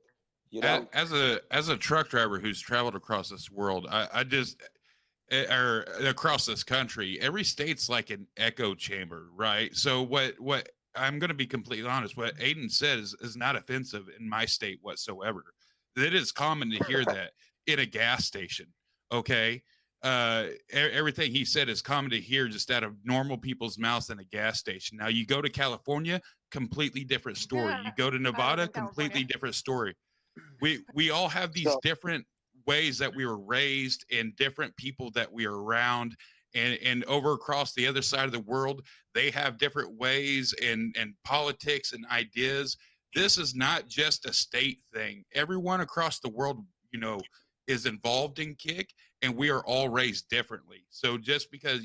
S7: As a truck driver who's traveled across this world, I just or across this country, every state's like an echo chamber, right? So what I'm going to be completely honest, what Adin said is not offensive in my state whatsoever. It is common to hear that in a gas station. Okay. Everything he said is common to hear just out of normal people's mouths in a gas station. Now you go to California, completely different story. You go to Nevada, completely different story. We all have these different ways that we were raised and different people that we are around, and over across the other side of the world, they have different ways and politics and ideas. This is not just a state thing. Everyone across the world, is involved in Kick, and we are all raised differently. So just because,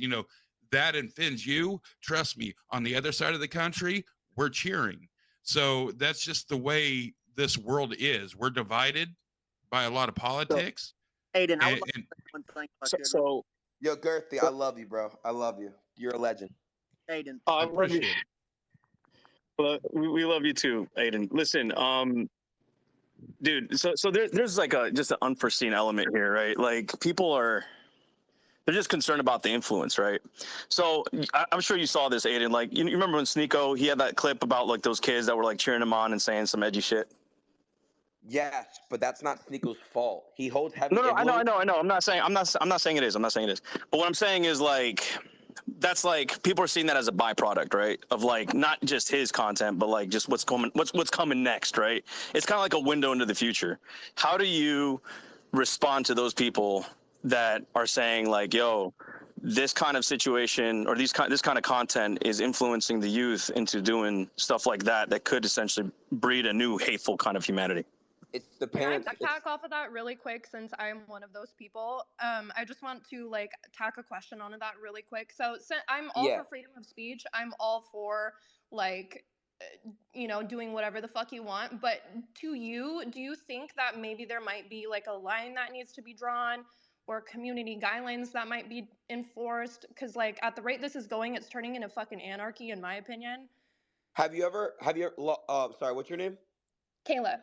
S7: that offends you, trust me, on the other side of the country, we're cheering. So that's just the way this world is. We're divided by a lot of politics.
S6: So, Adin, I would like to say one thing.
S8: Yo, Girthy, I love you, bro. I love you. You're a legend.
S6: Adin.
S1: I appreciate it. Well, we love you too, Adin. Listen, dude, so there's like just an unforeseen element here, right? Like they're just concerned about the influence, right? So I'm sure you saw this, Adin. Like you remember when Sneeko, he had that clip about like those kids that were like cheering him on and saying some edgy shit.
S8: Yes, but that's not Sneako's fault. He holds heavy
S1: No, I
S8: influence.
S1: know. I'm not saying it is. I'm not saying it is. But what I'm saying is like that's like people are seeing that as a byproduct, right? Of like not just his content, but like just what's coming next, right? It's kind of like a window into the future. How do you respond to those people that are saying like, "Yo, this kind of situation or this kind of content is influencing the youth into doing stuff like that could essentially breed a new hateful kind of humanity"?
S8: It's the
S5: Can I
S8: parents.
S5: tack off of that really quick since I'm one of those people? I just want to like tack a question onto that really quick. So I'm all
S8: Yeah.
S5: for freedom of speech. I'm all for like doing whatever the fuck you want. But to you, do you think that maybe there might be like a line that needs to be drawn or community guidelines that might be enforced? Because like at the rate this is going, it's turning into fucking anarchy, in my opinion.
S8: Have you ever? Sorry, what's your name?
S5: Kayla.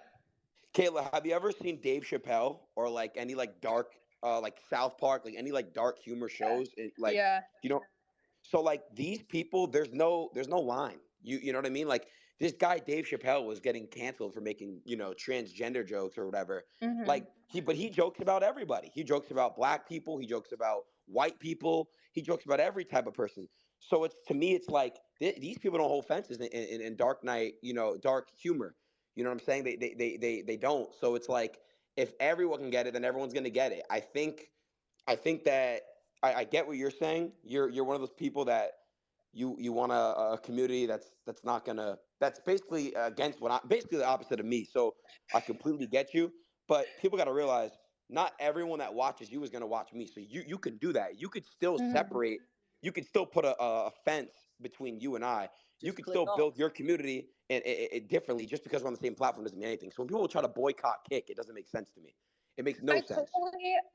S8: Kayla, have you ever seen Dave Chappelle or like any like dark, like South Park, like any like dark humor shows? Like,
S5: Yeah.
S8: you know, so like these people, there's no line. You know what I mean? Like this guy Dave Chappelle was getting canceled for making transgender jokes or whatever.
S5: Mm-hmm.
S8: Like he jokes about everybody. He jokes about black people. He jokes about white people. He jokes about every type of person. So it's to me, it's like these people don't hold fences in dark night, dark humor. You know what I'm saying? They don't. So it's like if everyone can get it, then everyone's gonna get it. I think that I get what you're saying. You're one of those people that you want a community that's not gonna that's basically against basically the opposite of me. So I completely get you. But people got to realize not everyone that watches you is gonna watch me. So you can do that. You could still
S5: Mm-hmm.
S8: separate. You could still put a fence between you and I. You
S6: Just
S8: could
S6: click
S8: still
S6: off.
S8: build your community and differently just because we're on the same platform doesn't mean anything. So when people try to boycott Kick, it doesn't make sense to me. It makes no sense.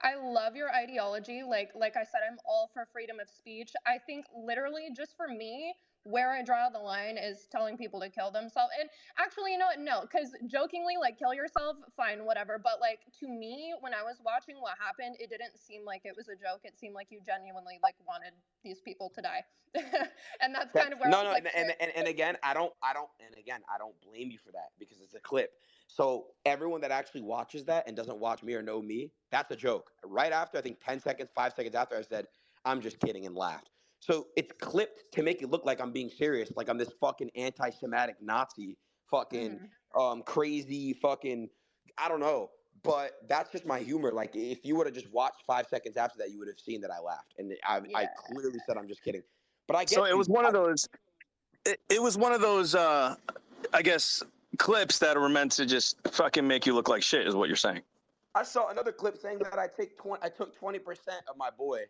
S5: I love your ideology. Like I said, I'm all for freedom of speech. I think literally just for me, where I draw the line is telling people to kill themselves. And actually, you know what? No, because jokingly, like kill yourself, fine, whatever. But like to me, when I was watching what happened, it didn't seem like it was a joke. It seemed like you genuinely like wanted these people to die. And that's kind of where I was like,
S8: and again, I don't blame you for that because it's a clip. So everyone that actually watches that and doesn't watch me or know me, that's a joke. Right after, I think 10 seconds, 5 seconds after, I said, I'm just kidding and laughed. So it's clipped to make it look like I'm being serious, like I'm this fucking anti-Semitic Nazi, fucking crazy, fucking I don't know. But that's just my humor. Like if you would have just watched 5 seconds after that, you would have seen that I laughed, and I clearly said I'm just kidding. But I
S1: So
S8: get
S1: it
S8: you.
S1: was one of those. It was one of those. I guess clips that were meant to just fucking make you look like shit, is what you're saying.
S8: I saw another clip saying that I took 20% of my boy.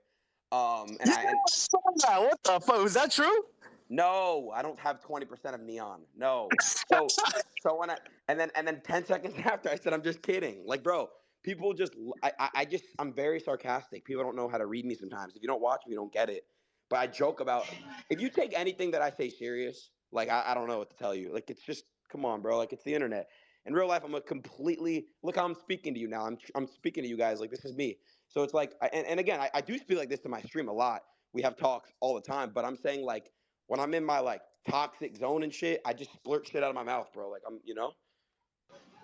S8: And
S1: You
S8: I and
S1: saw that? What the fuck? Was that true?
S8: no, I don't have 20% of neon. No. So when and then 10 seconds after I said I'm just kidding. Like, bro, people just I'm very sarcastic. People don't know how to read me sometimes. If you don't watch me, you don't get it. But I joke about if you take anything that I say serious, like I don't know what to tell you. Like it's just come on, bro. Like it's the internet. In real life, I'm a completely look how I'm speaking to you now. I'm speaking to you guys like this is me. So it's like and again, I do speak like this to my stream a lot. We have talks all the time, but I'm saying like when I'm in my like toxic zone and shit, I just splurt shit out of my mouth, bro. Like I'm.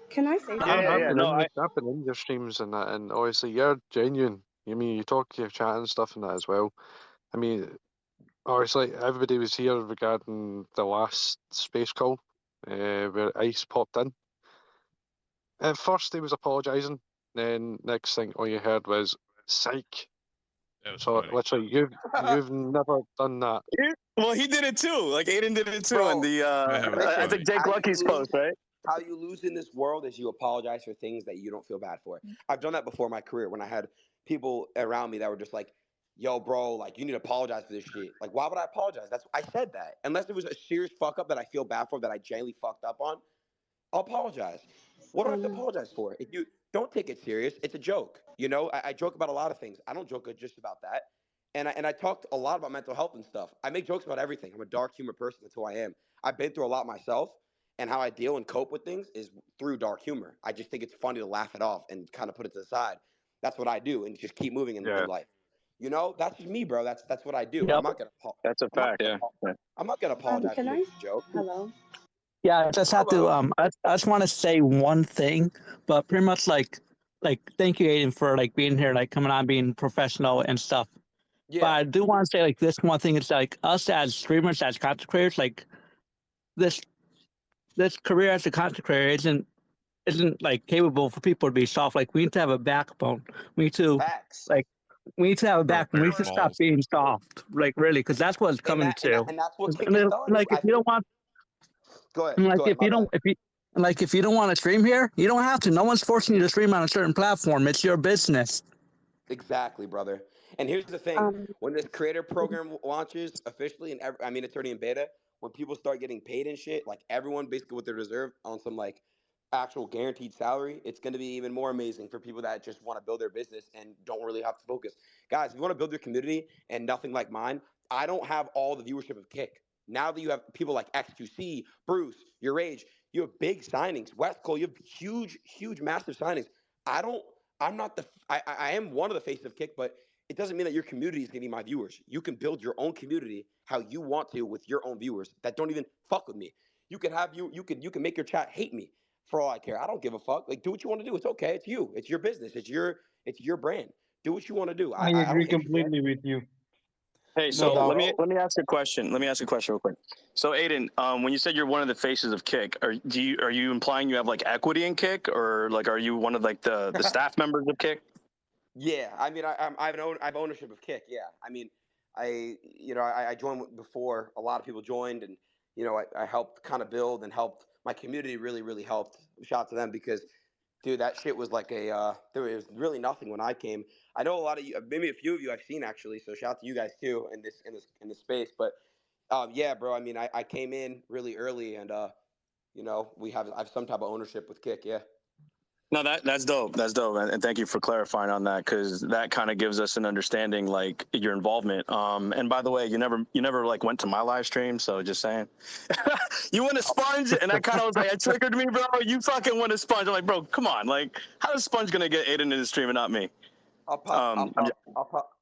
S9: Can I say
S3: That
S9: something?
S3: I've been in your streams and that, and obviously you're genuine. I mean, you talk, you chat and stuff and that as well. I mean, obviously everybody was here regarding the last space call where Ice popped in. At first, he was apologising. Then next thing, all you heard was "psych."
S7: That was
S3: So
S7: funny.
S3: literally, you've never done that.
S1: Well, he did it too. Like Adin did it too,
S8: Bro,
S1: and the
S7: That was
S1: I
S7: funny.
S1: think Jake
S8: How you
S1: Lucky's
S8: lose-
S1: post, right?
S8: How you lose in this world is you apologize for things that you don't feel bad for. I've done that before in my career when I had people around me that were just like, "Yo, bro, like you need to apologize for this shit." Like, why would I apologize? I said that unless it was a serious fuck up that I feel bad for that I genuinely fucked up on. I'll apologize. What do I have to apologize for? If you don't take it serious, it's a joke. I joke about a lot of things. I don't joke just about that. And I talked a lot about mental health and stuff. I make jokes about everything. I'm a dark humor person. That's who I am. I've been through a lot myself, and how I deal and cope with things is through dark humor. I just think it's funny to laugh it off and kind of put it to the side. That's what I do, and just keep moving in life. That's just me, bro. That's what I do.
S1: Yep.
S8: I'm not gonna.
S1: That's a fact. Yeah.
S8: I'm not gonna apologize
S9: Can
S8: for
S9: I?
S8: making a joke.
S9: Hello.
S10: Yeah, I just have to.
S8: Hello.
S10: I just want to say one thing, but pretty much thank you, Aiden, for like being here, like coming on, being professional and stuff. But
S8: Yeah.
S10: I do want to say like this one thing. It's like us as streamers, as content creators, like this this career as a content creator isn't like capable for people to be soft. Like we need to have a backbone. We need to
S8: Facts.
S10: like we need to have a
S7: Grow a
S10: backbone. We
S7: pair
S10: need
S7: of
S10: to stop
S7: balls.
S10: being soft. Like really, because that's what it's
S8: And
S10: coming to.
S8: that's what Kick
S10: And
S8: has
S10: then,
S8: done.
S10: like if
S8: I
S10: you
S8: think.
S10: don't want
S8: Go ahead.
S10: like
S8: Go ahead.
S10: if
S8: My
S10: you
S8: bad.
S10: don't if you don't want to stream here, you don't have to. No one's forcing you to stream on a certain platform. It's your business.
S8: Exactly, brother. And here's the thing:
S9: Um,
S8: when this creator program launches officially, and I mean it's already in beta, when people start getting paid and shit, like everyone basically what they deserve on some like actual guaranteed salary, it's going to be even more amazing for people that just want to build their business and don't really have to focus. Guys, if you want to build your community and nothing like mine, I don't have all the viewership of Kick. Now that you have people like X2C, Bruce, your age, you have big signings. West Cole, you have huge, huge, massive signings. I don't. I'm not the. I am one of the faces of Kick, but it doesn't mean that your community is going to be my viewers. You can build your own community how you want to with your own viewers that don't even fuck with me. You can have you can make your chat hate me for all I care. I don't give a fuck. Like do what you want to do. It's okay. It's you. It's your business. It's your brand. Do what you want to do.
S11: I
S8: I don't
S11: agree
S8: hate your chat.
S11: completely with you.
S1: Hey,
S4: No
S1: so
S4: doubt.
S1: let me ask you a question. Let me ask you a question real quick. So, Aiden, when you said you're one of the faces of Kick, are you implying you have like equity in Kick, or like are you one of like the staff members of Kick?
S8: Yeah, I mean, I have ownership of Kick. Yeah, I mean, I joined before a lot of people joined, and I helped kind of build and helped my community really helped. Shout out to them because, dude, that shit was like there was really nothing when I came. I know a lot of you, maybe a few of you I've seen actually. So shout out to you guys too in this space. But yeah, bro. I mean, I came in really early, and I have some type of ownership with Kick. Yeah.
S1: No, that's dope. That's dope, and thank you for clarifying on that because that kind of gives us an understanding like your involvement. And by the way, you never like went to my live stream, so just saying. You want a sponge, and that kind of was like it triggered me, bro. You fucking want a sponge? I'm like, bro, come on. Like, how is Sponge gonna get Aiden in his stream and not me?
S8: I'll pop.
S1: I'm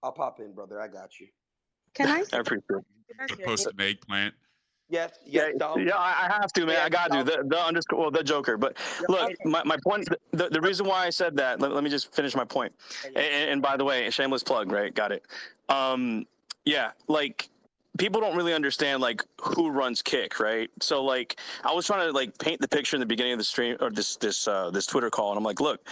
S8: I'll pop in, brother. I got you.
S9: can I
S1: I
S9: say?
S1: appreciate it.
S9: You guys
S7: To
S9: hear me?
S7: post an eggplant.
S8: Yes.
S1: Yeah,
S8: Yes, Dom.
S1: yeah, I have to, man.
S8: Yeah,
S1: I got to.
S8: Dom.
S1: The underscore, well, the Joker. But
S8: Yep.
S1: look,
S9: Okay.
S1: my point, the reason why I said that, let me just finish my point.
S8: Yeah.
S1: And by the way, shameless plug, right? Got it. Yeah, like people don't really understand like who runs Kick, right? So like I was trying to like paint the picture in the beginning of the stream or this Twitter call, and I'm like, look,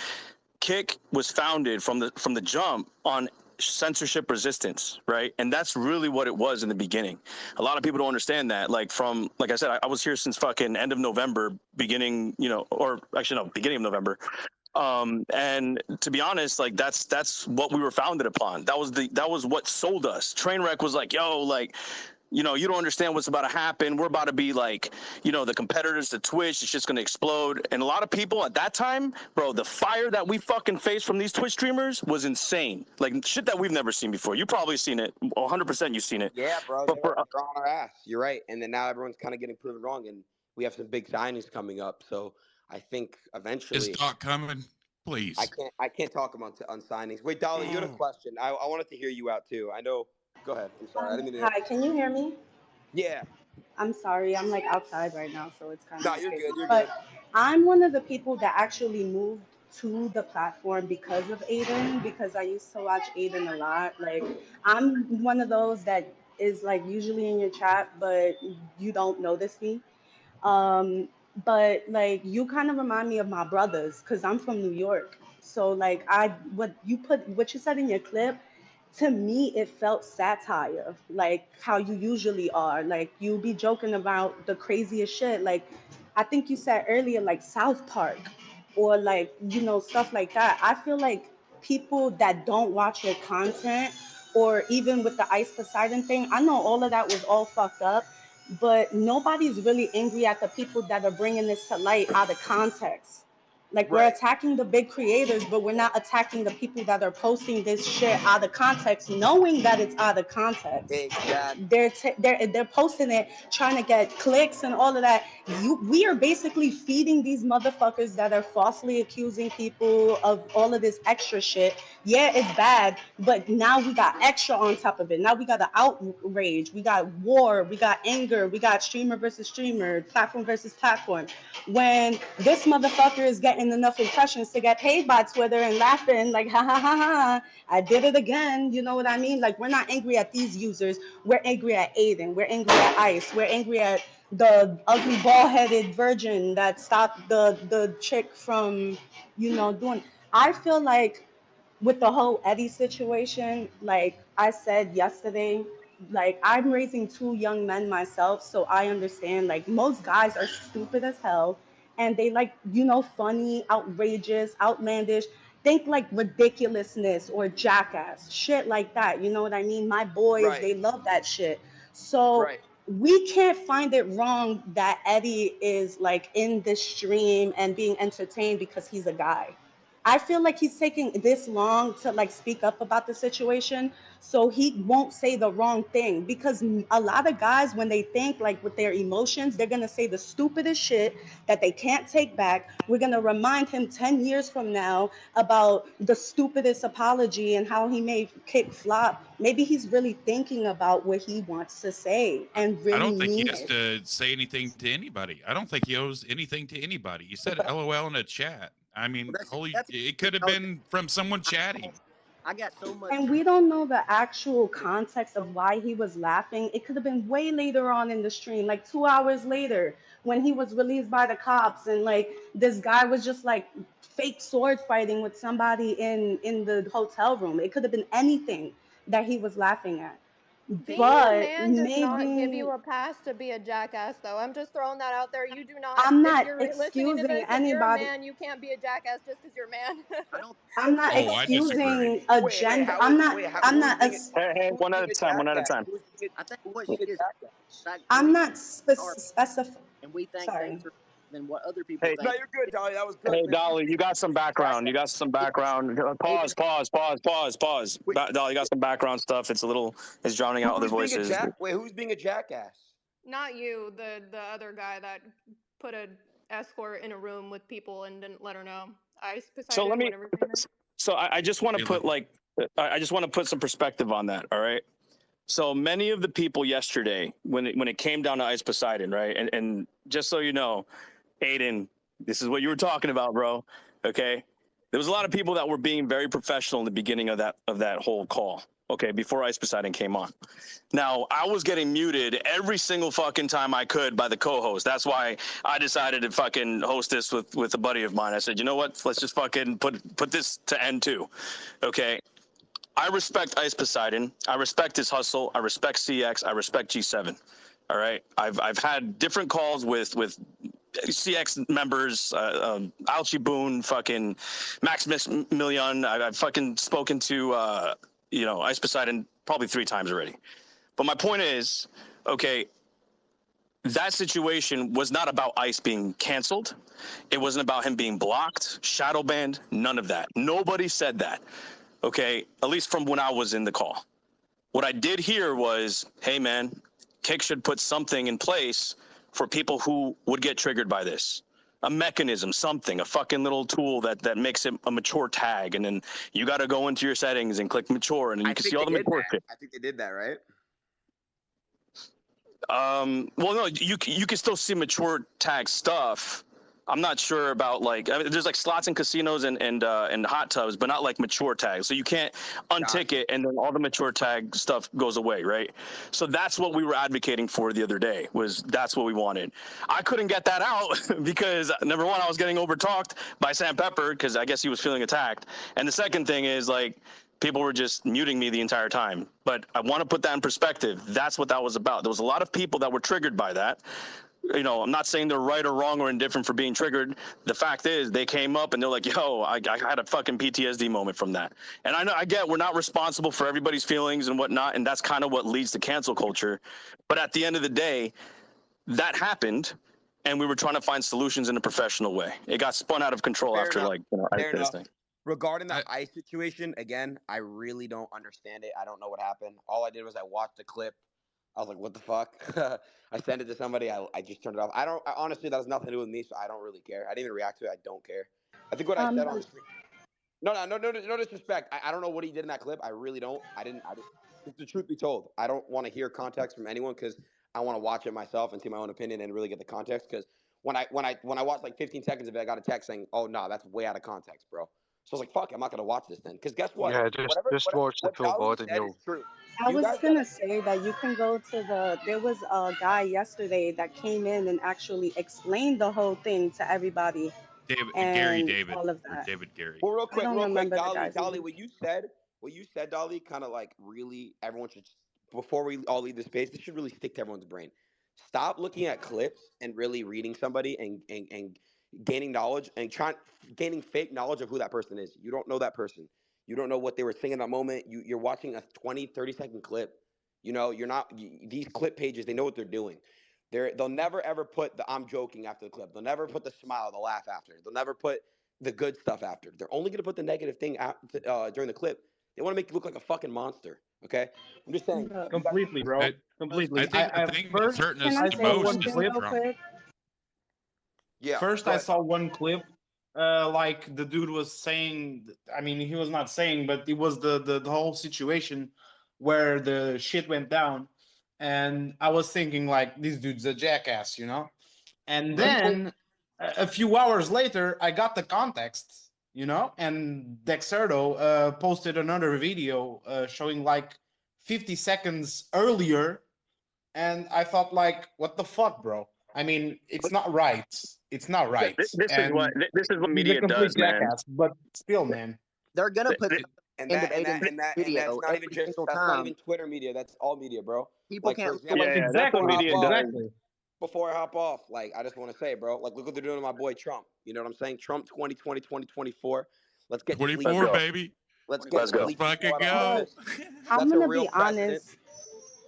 S1: Kick was founded from the jump on censorship resistance, right? And that's really what it was in the beginning. A lot of people don't understand that. Like I said, I was here since fucking end of November, beginning, or actually no, beginning of November. And to be honest, like that's what we were founded upon. That was what sold us. Trainwreck was like, yo, like, you don't understand what's about to happen. We're about to be like, the competitors to Twitch. It's just going to explode. And a lot of people at that time, bro, the fire that we fucking faced from these Twitch streamers was insane. Like shit that we've never seen before. You probably seen it. 100% you've seen it.
S8: Yeah, bro.
S1: But
S8: They're on our ass. You're right. And then now everyone's kind of getting proven wrong, and we have some big signings coming up. So I think
S7: Is
S8: eventually,
S7: Doc coming? Please.
S8: I can't talk about on signings. Wait, Dolly, you had a question. I wanted to hear you out too. I know. Go ahead. I'm sorry. I didn't mean to.
S9: Hi, can you hear me?
S8: Yeah.
S9: I'm sorry, I'm like outside right now, so it's kind of
S8: No,
S9: like
S8: you're
S9: crazy.
S8: good. You're
S9: But
S8: good.
S9: I'm one of the people that actually moved to the platform because of Aiden, because I used to watch Aiden a lot. Like, I'm one of those that is like usually in your chat, but you don't notice me. Um, but like you kind of remind me of my brothers because I'm from New York. So like what you said in your clip, to me it felt satire, like how you usually are. Like you be joking about the craziest shit. Like I think you said earlier, like South Park or like, stuff like that. I feel like people that don't watch your content or even with the Ice Poseidon thing, I know all of that was all fucked up, but nobody's really angry at the people that are bringing this to light out of context. Like we're
S8: Right.
S9: attacking the big creators, but we're not attacking the people that are posting this shit out of context, knowing that it's out of context.
S8: Exactly.
S9: They're posting it, trying to get clicks and all of that. We are basically feeding these motherfuckers that are falsely accusing people of all of this extra shit. Yeah, it's bad, but now we got extra on top of it. Now we got the outrage, we got war, we got anger, we got streamer versus streamer, platform versus platform. When this motherfucker is getting enough impressions to get paid by Twitter and laughing like, ha ha ha ha, I did it again. You know what I mean? Like, we're not angry at these users. We're angry at Adin. We're angry at Ice. We're angry at the ugly bald-headed virgin that stopped the chick from, doing. I feel like with the whole Eddie situation, like I said yesterday, like I'm raising two young men myself, so I understand. Like most guys are stupid as hell, and they like funny, outrageous, outlandish. Think like ridiculousness or jackass shit like that. You know what I mean? My boys,
S8: Right.
S9: they love that shit. So
S8: Right.
S9: we can't find it wrong that Eddie is like in this stream and being entertained because he's a guy. I feel like he's taking this long to like speak up about the situation so he won't say the wrong thing, because a lot of guys, when they think like with their emotions, they're going to say the stupidest shit that they can't take back. We're going to remind him 10 years from now about the stupidest apology and how he made kick flop. Maybe he's really thinking about what he wants to say and
S7: I
S9: really
S7: don't think he
S9: mean
S7: has
S9: it.
S7: to say anything to anybody. I don't think he owes anything to anybody. You said LOL in a chat. I mean,
S6: That's
S7: it could have been from someone chatting.
S6: I got so much.
S9: And we don't know the actual context of why he was laughing. It could have been way later on in the stream, like 2 hours later, when he was released by the cops, and like this guy was just like fake sword fighting with somebody in the hotel room. It could have been anything that he was laughing at.
S5: Being a
S9: But
S5: man does not give you
S9: maybe
S5: a pass to be a jackass, though. I'm just throwing that out there. You do not.
S9: I'm
S5: If
S9: not
S5: you're listening to
S9: excusing
S5: this, if you're a
S9: anybody.
S5: man, you can't be a jackass just because you're a man.
S6: I don't.
S9: I'm not
S7: Oh, I disagree.
S9: excusing a
S8: Wait.
S9: gender.
S8: How is? Wait.
S9: I'm
S8: Who's
S9: not.
S8: being?
S1: Hey,
S8: Who's
S1: one at
S8: being
S1: a
S8: a
S1: time. One at a
S8: jackass?
S1: time.
S8: Who's being
S6: I think
S8: a
S6: what shit is
S8: jackass?
S6: like
S9: I'm
S6: we
S9: not
S6: are,
S9: specifying.
S6: and we think
S9: Sorry.
S6: things are than what other people
S1: Hey,
S8: No,
S6: think.
S8: you're good, Dolly. That was good.
S1: hey,
S8: But who's
S1: Dolly,
S8: being
S1: you got some background. You got
S8: jackass?
S1: some background. Pause.
S8: Wait,
S1: Dolly, you got some background stuff. It's drowning out other
S8: who's being a
S1: voices.
S8: Wait, who's being a jackass?
S5: Not you, the other guy that put a escort in a room with people and didn't let her know. Ice
S1: So
S5: Poseidon, whatever his name is.
S1: So I just want to
S7: Really?
S1: put I just want to put some perspective on that. All right. So many of the people yesterday, when it came down to Ice Poseidon, right, and just so you know, Adin, this is what you were talking about, bro. Okay, there was a lot of people that were being very professional in the beginning of that whole call. Okay, before Ice Poseidon came on. Now I was getting muted every single fucking time I could by the co-host. That's why I decided to fucking host this with a buddy of mine. I said, you know what? Let's just fucking put this to end too. Okay. I respect Ice Poseidon. I respect his hustle. I respect CX. I respect G7. All right. I've had different calls with CX members, Alchi Boone, fucking Maximus Million. I've fucking spoken to Ice Poseidon probably 3 times already. But my point is, okay, that situation was not about Ice being canceled. It wasn't about him being blocked, shadow banned, none of that. Nobody said that. Okay, at least from when I was in the call. What I did hear was, hey man, Kick should put something in place for people who would get triggered by this. A mechanism, something, a fucking little tool that makes it a mature tag, and then you got to go into your settings and click mature, and then you can see all the mature shit.
S8: I think they did that, right?
S1: Well, no, you can still see mature tag stuff. I'm not sure about there's like slots in casinos and hot tubs, but not like mature tags. So you can't untick it and then all the mature tag stuff goes away, right? So that's what we were advocating for the other day. That's what we wanted. I couldn't get that out because number one, I was getting overtalked by Sam Pepper because I guess he was feeling attacked, and the second thing is people were just muting me the entire time. But I want to put that in perspective. That's what that was about. There was a lot of people that were triggered by that. I'm not saying they're right or wrong or indifferent for being triggered. The fact is, they came up and they're like, yo, I had a fucking PTSD moment from that. And I get we're not responsible for everybody's feelings and whatnot, and that's kind of what leads to cancel culture. But at the end of the day, that happened. and we were trying to find solutions in a professional way. It got spun out of control
S8: Fair
S1: after
S8: enough.
S1: ICE
S8: Fair
S1: did this
S8: enough.
S1: thing.
S8: Regarding the ICE situation, again, I really don't understand it. I don't know what happened. All I did was I watched the clip. I was like, what the fuck? I sent it to somebody. I just turned it off. Honestly, that has nothing to do with me, so I don't really care. I didn't even react to it. I don't care. I think what I said on the stream. No disrespect. I don't know what he did in that clip. I really don't. I didn't. If the truth be told, I don't want to hear context from anyone because I want to watch it myself and see my own opinion and really get the context. Because when I watched like 15 seconds of it, I got a text saying, "Oh no, that's way out of context, bro." So I was like, "Fuck, I'm not gonna watch this then." Because guess what?
S3: Yeah, just watch the
S8: What
S3: full
S8: Dolly
S3: VOD and
S8: said
S3: you'll.
S8: is true.
S9: I
S8: You
S9: was
S8: guys
S9: gonna
S8: gotta.
S9: say that you can go to there was a guy yesterday that came in and actually explained the whole thing to everybody
S7: Gary
S9: and
S7: David
S9: all of
S7: or
S9: that.
S7: David Gary.
S8: Well,
S9: I don't
S8: real quick,
S9: remember the
S8: Dolly,
S9: guy's name.
S8: what you said, Dolly, kind of like really, everyone should, before we all leave the space, this should really stick to everyone's brain. Stop looking at clips and really reading somebody and gaining knowledge and gaining fake knowledge of who that person is. You don't know that person. You don't know what they were saying in that moment. You're watching a 20, 30-second clip. You know, these clip pages, they know what they're doing. They'll never ever put the I'm joking after the clip. They'll never put the smile, the laugh after. They'll never put the good stuff after. They're only going to put the negative thing during the clip. They want to make you look like a fucking monster. Okay, I'm just saying.
S9: But
S8: You guys,
S4: Completely, bro.
S7: I
S4: Completely.
S7: think the
S4: I
S7: thing that's
S4: first
S7: hurting
S9: can
S7: us
S9: I
S4: I
S7: the
S9: say
S4: saw one
S7: most is
S9: something
S7: the
S4: clip.
S9: real
S7: drama.
S9: quick?
S8: yeah.
S4: First,
S8: go
S4: I
S8: ahead.
S4: saw one clip. Like the dude was saying. I mean, he was not saying, but it was the whole situation where the shit went down, and I was thinking like, this dude's a jackass, you know. And then a few hours later, I got the context, you know, and Dexerto posted another video showing like 50 seconds earlier, and I thought like, what the fuck, bro? I mean, it's not right. It's not right. And
S1: This is what
S4: he's a
S1: media
S4: complete
S1: does, man.
S4: jackass, but still, man.
S6: They're gonna
S1: Th-
S6: put
S1: th-
S8: And
S6: end
S8: that
S6: of
S8: and
S6: Aiden's
S8: that and that and that's
S6: video
S8: not even
S6: every
S8: just
S6: single
S8: that's not
S6: time.
S8: even Twitter media. That's all media, bro.
S6: People
S8: Like for
S6: can't look
S8: example,
S6: away.
S1: yeah, that's what
S4: Exactly.
S1: media
S8: hop off,
S1: does.
S4: Exactly.
S8: before I hop off, like I just want to say, bro, like look what they're doing to my boy Trump. You know what I'm saying? Trump 2020, 2024. Let's get
S1: Let's
S7: 24,
S8: sleepy.
S1: go.
S7: baby.
S8: Let's
S1: Let's
S8: get
S1: go.
S7: Let's
S8: sleepy
S7: fucking
S8: out of
S7: go.
S9: But
S8: office.
S9: I'm
S8: That's a
S9: gonna
S8: real
S9: be
S8: precedent.
S9: honest.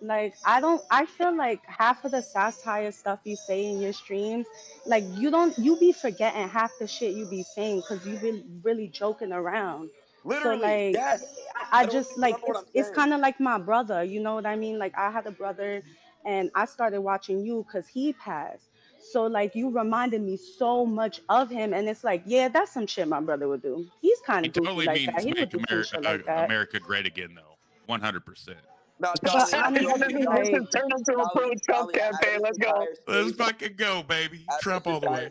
S9: Like I feel like half of the satire stuff you say in your streams, like you be forgetting half the shit you be saying because you be really joking around. So
S8: Literally,
S9: like
S8: yes.
S9: I
S8: I don't
S9: just
S8: think you
S9: like
S8: remember what I'm
S9: it's
S8: saying.
S9: kind of like my brother, you know what I mean? Like I had a brother, and I started watching you because he passed. So like you reminded me so much of him, and it's like yeah, that's some shit my brother would do. He's kind
S7: He
S9: of goofy
S7: totally
S9: like that.
S7: means
S9: He would
S7: make
S9: do some shit like that.
S7: America great again, though. 100%.
S8: No,
S9: But
S8: Dolly,
S9: honestly,
S1: This is
S9: like
S1: turned into a pro-Trump
S8: Out of
S1: campaign.
S8: this
S1: Let's go.
S8: entire
S7: Let's
S8: space,
S7: fucking go, baby. Trump all the way.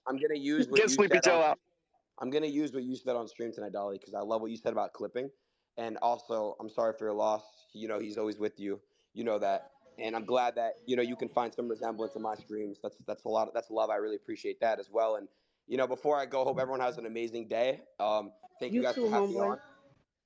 S8: I'm gonna use what
S1: Get
S8: you
S1: Sleepy
S8: said
S1: Joe
S8: on.
S1: out.
S8: I'm gonna use what you said on stream tonight, Dolly, because I love what you said about clipping, and also I'm sorry for your loss. You know he's always with you. You know that, and I'm glad that you can find some resemblance in my streams. That's a lot. That's love. I really appreciate that as well. And before I go, hope everyone has an amazing day. Thank you
S9: you
S8: guys for
S9: too,
S8: having me
S9: homeboy.
S8: on.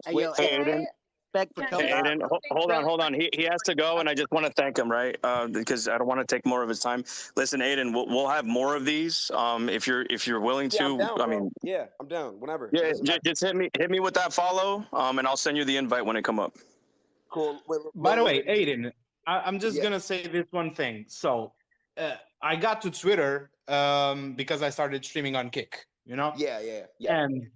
S6: Hey, yo,
S8: Switch.
S1: Hey,
S5: Can
S1: Aiden.
S5: I
S6: respect for
S5: can
S6: coming
S5: I
S1: Hey,
S6: by.
S5: say
S1: Aiden.
S5: something
S1: Hold on,
S5: really
S1: hold on.
S5: quick
S1: He has to
S5: before
S1: go,
S5: you
S1: and I just want to thank him, right? Because I don't want to take more of his time. Listen, Aiden, we'll have more of these. If you're willing
S8: Yeah, I'm
S1: to,
S8: down,
S1: I
S8: bro.
S1: mean,
S8: Yeah, I'm down. Whenever. It
S1: yeah,
S8: doesn't matter.
S1: just hit me with that follow, and I'll send you the invite when it come up.
S8: Cool.
S4: By the way, Aiden, I'm just
S8: Yeah.
S4: gonna say this one thing. So I got to Twitter because I started streaming on Kick, you know?
S8: Yeah.
S4: And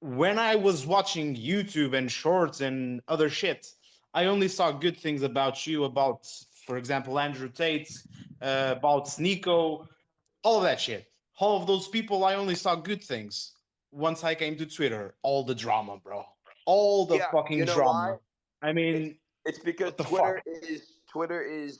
S4: when I was watching YouTube and shorts and other shit, I only saw good things about you, about, for example, Andrew Tate, about Sneeko, all of that shit. All of those people, I only saw good things. Once I came to Twitter, all the drama, bro. All the
S8: Yeah.
S4: fucking
S8: You know why?
S4: drama. I mean,
S8: It's because
S4: what the fuck?
S8: Twitter is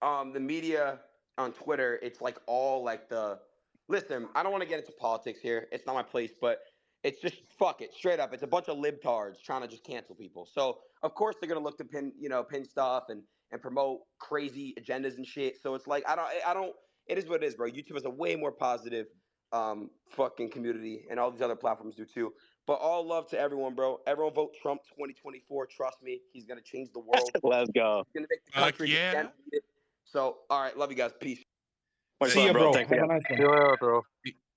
S8: the media on Twitter. It's like all like the listen. I don't want to get into politics here. It's not my place, but it's just fuck it straight up. It's a bunch of libtards trying to just cancel people. So of course they're gonna look to pin stuff and promote crazy agendas and shit. So it's like I don't. It is what it is, bro. YouTube is a way more positive fucking community, and all these other platforms do too. But all love to everyone, bro. Everyone vote Trump 2024. Trust me, he's gonna change the world.
S1: Let's go.
S8: He's gonna make the
S7: Fuck
S8: country
S7: yeah.
S8: again. So, all right, love you guys. Peace.
S1: Much
S4: See
S1: love,
S4: ya,
S1: bro.
S4: bro.
S1: Thanks
S4: Have
S1: again.
S4: a nice one.
S3: See you later, bro.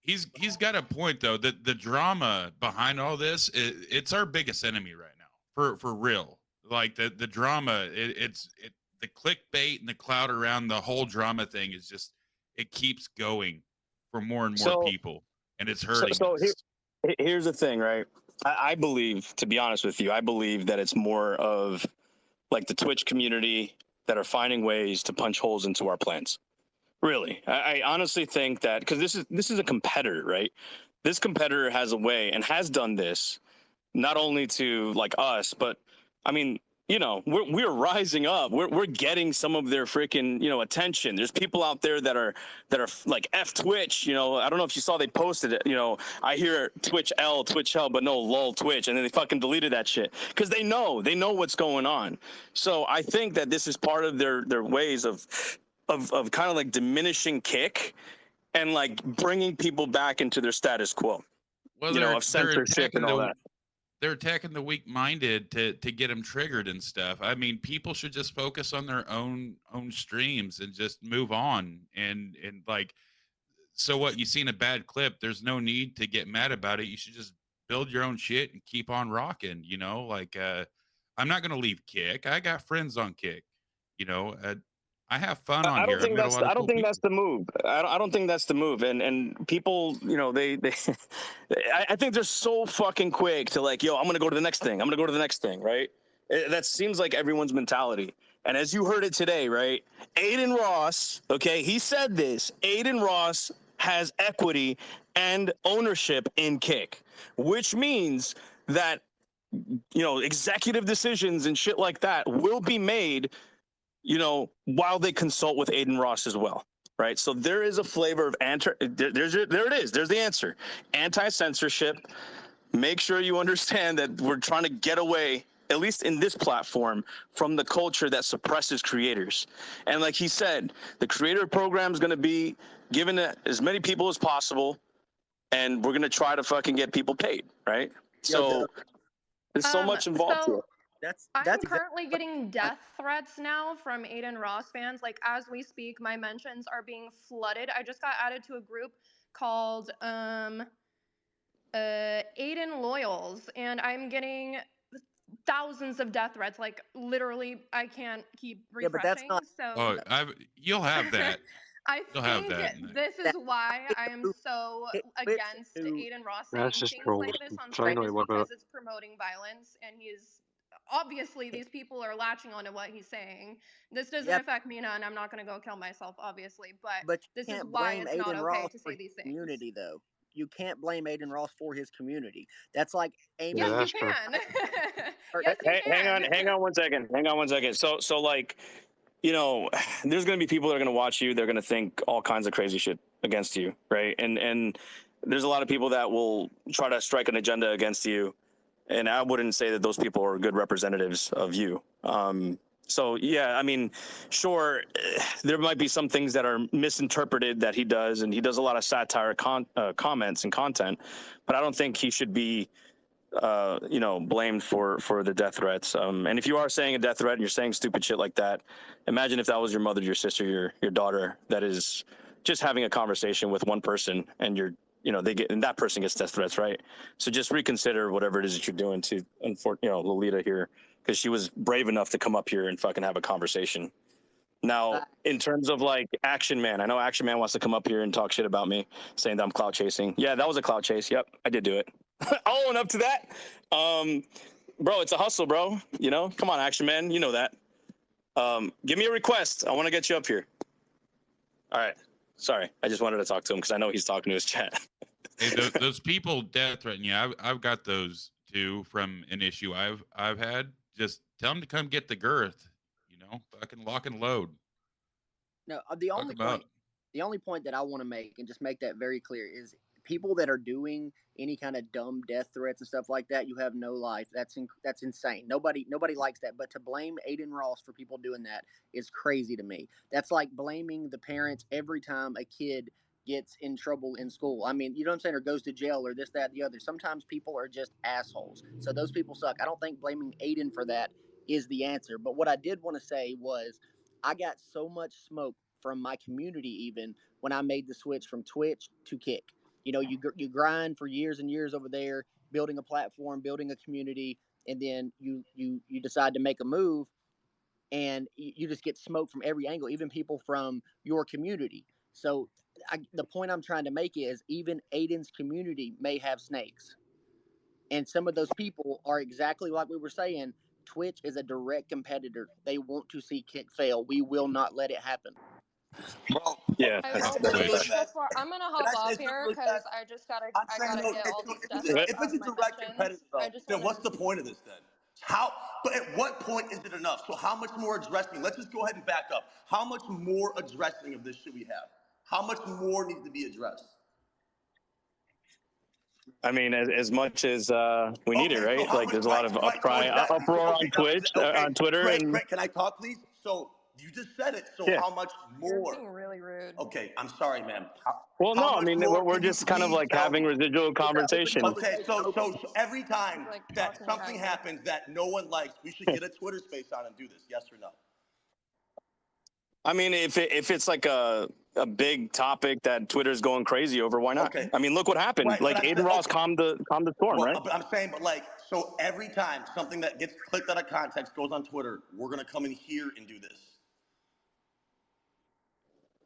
S7: He's got a point though. That the drama behind all this, it's our biggest enemy right now. For real. Like the drama, the clickbait and the cloud around the whole drama thing is just it keeps going for more and more
S1: So,
S7: people, and it's hurting
S1: so
S7: us.
S1: here's the thing, right? I believe, to be honest with you, I believe that it's more of like the Twitch community that are finding ways to punch holes into our plans. Really, I honestly think that because this is a competitor, right? This competitor has a way and has done this not only to like us, but I mean, you know, we're rising up. We're getting some of their freaking, you know, attention. There's people out there that are like F Twitch. You know, I don't know if you saw they posted it. You know, I hear Twitch L, but no lol Twitch, and then they fucking deleted that shit because they know what's going on. So I think that this is part of their ways of kind of like diminishing Kick and like bringing people back into their status quo.
S7: Well,
S1: You know, of censorship and all that.
S7: They're attacking the weak-minded to get them triggered and stuff. I mean, people should just focus on their own streams and just move on. And like, so what? You seen a bad clip? There's no need to get mad about it. You should just build your own shit and keep on rocking. You know, like I'm not gonna leave Kick. I got friends on Kick. You know, I have fun on
S1: I
S7: here.
S1: don't think that's. I don't think
S7: people.
S1: that's the move. I don't think that's the move. And people, you know, they I think they're so fucking quick to like, yo, I'm gonna go to the next thing. I'm gonna go to the next thing, right? That seems like everyone's mentality. And as you heard it today, right? Adin Ross, okay, he said this. Adin Ross has equity and ownership in Kick, which means that, you know, executive decisions and shit like that will be made, you know, while they consult with Adin Ross as well, right? So there is a flavor of there it is. There's the answer. Anti-censorship. Make sure you understand that we're trying to get away, at least in this platform, from the culture that suppresses creators. And like he said, the creator program is going to be given to as many people as possible, and we're going to try to fucking get people paid, right? So there's so much involved here.
S5: I'm currently getting death threats now from Adin Ross fans. Like, as we speak, my mentions are being flooded. I just got added to a group called Adin Loyals, and I'm getting thousands of death threats. Like, literally, I can't keep
S6: Yeah, but that's
S5: refreshing.
S6: not.
S5: So
S7: You'll have that.
S5: I
S7: You'll have
S5: think
S7: that.
S5: this is why I am so against Adin Ross saying
S3: That's just
S5: things
S3: trolls.
S5: like this on
S3: Try
S5: stream
S3: not
S5: is
S3: to work with
S5: because
S3: it.
S5: it's promoting violence, and he's obviously these people are latching onto what he's saying. This doesn't affect me none. I'm not going to go kill myself, obviously, but
S6: you
S5: this is
S6: can't
S5: why
S6: blame
S5: it's not
S6: Adin
S5: okay
S6: Ross
S5: to
S6: for
S5: say these things.
S6: community, though. You can't blame Adin Ross for his community. That's like aiming.
S5: Yes,
S3: Yeah,
S5: you
S3: that's true.
S5: can. Yes, you can.
S1: Hang on one second. So like, you know, there's going to be people that are going to watch you. They're going to think all kinds of crazy shit against you, right? And there's a lot of people that will try to strike an agenda against you. And I wouldn't say that those people are good representatives of you. So yeah, I mean, sure, there might be some things that are misinterpreted that he does, and he does a lot of satire comments and content, but I don't think he should be, you know, blamed for the death threats. And if you are saying a death threat and you're saying stupid shit like that, imagine if that was your mother, your sister, your daughter that is just having a conversation with one person, and you're, you know, and that person gets death threats, right? So just reconsider whatever it is that you're doing to, you know, Lolita here, because she was brave enough to come up here and fucking have a conversation. Now, in terms of like Action Man, I know Action Man wants to come up here and talk shit about me, saying that I'm clout chasing. Yeah, that was a clout chase. Yep, I did do it. I'll own up to that. Bro, it's a hustle, bro. You know, come on, Action Man. You know that. Give me a request. I want to get you up here. All right. Sorry, I just wanted to talk to him because I know he's talking to his chat.
S7: Hey, those people death threaten you. I've got those too from an issue I've had. Just tell them to come get the girth. You know, fucking lock and load.
S6: No, the only point that I want to make, and just make that very clear, is people that are doing any kind of dumb death threats and stuff like that, you have no life. That's insane. Nobody likes that. But to blame Adin Ross for people doing that is crazy to me. That's like blaming the parents every time a kid gets in trouble in school. I mean, you know what I'm saying, or goes to jail or this, that, the other. Sometimes people are just assholes. So those people suck. I don't think blaming Adin for that is the answer. But what I did want to say was, I got so much smoke from my community even when I made the switch from Twitch to Kick. You know, you grind for years and years over there, building a platform, building a community, and then you decide to make a move, and you just get smoke from every angle, even people from your community. So the point I'm trying to make is even Adin's community may have snakes. And some of those people are exactly like we were saying. Twitch is a direct competitor. They want to see Kick fail. We will not let it happen.
S8: Bro,
S1: Yeah,
S5: I
S1: that's
S5: will
S1: that's
S5: say
S7: Twitch.
S5: before I'm gonna hop off here because I just gotta get all these death
S1: Right.
S11: if
S5: out
S11: it's
S5: of
S11: a
S5: my
S11: direct
S5: mentions.
S11: competitor,
S5: I
S11: though,
S5: just
S11: then
S5: wanted
S11: what's the point of this then? How? But at what point is it enough? So how much more addressing? Let's just go ahead and back up. How much more addressing of this should we have? How much more needs to be addressed?
S1: I mean, as much as we need it,
S11: Okay, so
S1: right?
S11: how
S1: Like,
S11: much?
S1: there's a lot of
S11: Right. So
S1: upcry,
S11: is that
S1: uproar
S11: okay?
S1: on Twitch,
S11: Okay.
S1: on Twitter,
S11: Great.
S1: and
S11: Can I talk, please? So you just said it. So
S1: yeah.
S11: how much
S5: you're
S11: more?
S5: being really rude.
S11: Okay, I'm sorry, ma'am.
S1: Well,
S11: How
S1: no, I
S11: much
S1: mean,
S11: more
S1: we're
S11: can you
S1: just kind of
S11: please
S1: like
S11: tell
S1: having
S11: me?
S1: residual conversation.
S11: Okay, so every time
S5: Like
S11: that
S5: talking
S11: something
S5: about you.
S11: happens that no one likes, we should get a Twitter space on and do this. Yes or no?
S1: I mean, if it's like a big topic that Twitter's going crazy over, why not?
S11: Okay.
S1: I mean, look what happened.
S11: Right,
S1: Like
S11: but I'm
S1: Aiden
S11: saying,
S1: Ross
S11: okay,
S1: calmed the storm,
S11: well,
S1: right?
S11: but I'm saying, but like, so every time something that gets clicked out of context goes on Twitter, we're gonna come in here and do this.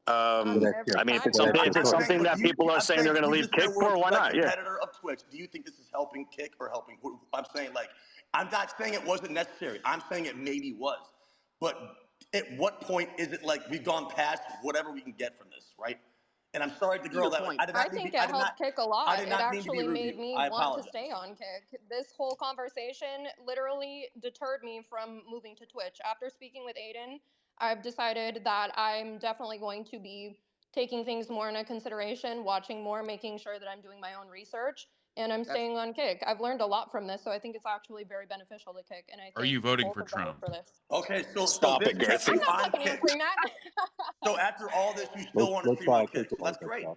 S5: Every
S1: I mean, if
S5: time
S1: it's
S5: you
S1: something
S5: have
S1: if it's
S5: that
S1: something
S11: But
S1: that people are
S11: I'm
S1: saying they're going to
S11: you
S1: leave
S11: just said
S1: Kick
S11: the word
S1: for, why
S11: direct
S1: not? Yeah.
S11: competitor of Twitch. Do you think this is helping Kick or helping? I'm saying, like, I'm not saying it wasn't necessary. I'm saying it maybe was. But at what point is it like we've gone past whatever we can get from this, right? And I'm sorry, the
S6: To your
S11: girl that
S6: point,
S11: I did
S5: I
S11: not mean
S5: think
S11: to,
S5: it helped Kick a
S11: I
S5: lot.
S11: did
S5: It
S11: not mean to be
S5: actually
S11: rude to
S5: made
S11: you.
S5: me
S11: I
S5: want to
S11: apologize.
S5: stay on Kick. This whole conversation literally deterred me from moving to Twitch. After speaking with Aiden, I've decided that I'm definitely going to be taking things more into consideration, watching more, making sure that I'm doing my own research, and I'm staying on Kick. I've learned a lot from this, so I think it's actually very beneficial to Kick, and I
S7: Are
S5: thank
S7: you voting
S5: both
S7: for
S5: of them
S7: Trump?
S5: for this.
S11: Okay, so
S1: Stop
S11: this
S1: it,
S11: kept
S5: I'm
S1: Girthy.
S11: you
S5: not
S11: on
S5: fucking
S11: Kick.
S5: answering that.
S11: So after all this, you still want to
S2: Looks
S11: stream on
S2: like
S11: Kick. So
S2: people
S11: that's
S2: like
S11: great.
S2: that.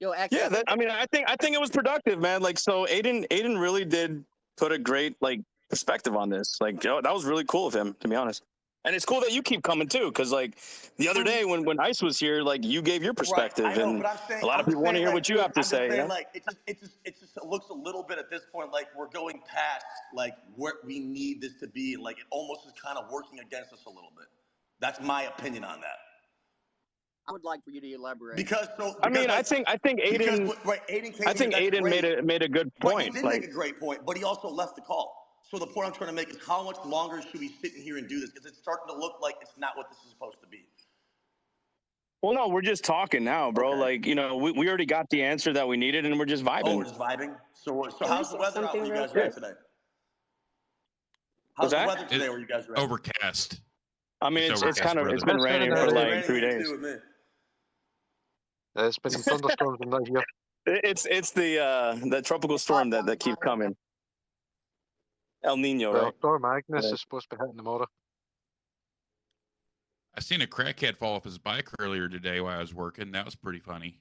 S6: yo, actually,
S1: Yeah, I mean, I think it was productive, man. Like, so Aiden really did put a great like perspective on this. Like, that was really cool of him, to be honest. And it's cool that you keep coming too, because like the other day when Ice was here, like you gave your perspective,
S11: Right, I know,
S1: and
S11: but I'm saying,
S1: a lot of people want to hear
S11: like,
S1: what you
S11: dude,
S1: have to
S11: I'm just
S1: say.
S11: saying,
S1: You know?
S11: like, it just looks a little bit at this point like we're going past like what we need this to be. Like it almost is kind of working against us a little bit. That's my opinion on that.
S6: I would like for you to elaborate.
S11: Because
S1: I mean, I think Aiden,
S11: Aiden came
S1: I think
S11: here. That's
S1: Aiden
S11: great.
S1: made a good
S11: Right, he
S1: point.
S11: did
S1: Like,
S11: make a great point, but he also left the call. So the point I'm trying to make is how much longer should we sit in here and do this? Because it's starting to look like it's not what this is supposed to be.
S1: well, no, we're just talking now, bro.
S11: Okay.
S1: Like, you know, we already got the answer that we needed, and we're just vibing.
S11: Oh, we're just vibing. So
S9: Can I
S11: how's the
S9: say
S11: weather out
S9: something
S11: where you
S9: real
S11: guys are at
S9: quick?
S11: today?
S1: What's
S11: How's the
S1: that?
S11: weather today where you guys are at?
S7: Overcast.
S1: I mean,
S7: It's
S1: it's kind of
S7: overcast
S1: it's been
S3: weather.
S1: raining
S3: It's
S1: for
S3: been
S1: like
S11: raining
S1: 3
S11: here
S1: days.
S11: too with me.
S3: It's been thunderstorms and that here.
S1: It's the tropical storm that keeps coming. El Nino,
S3: Well,
S1: right?
S3: Storm Agnes
S1: Right.
S3: is supposed to be hitting tomorrow.
S7: I seen a crackhead fall off his bike earlier today while I was working. That was pretty funny.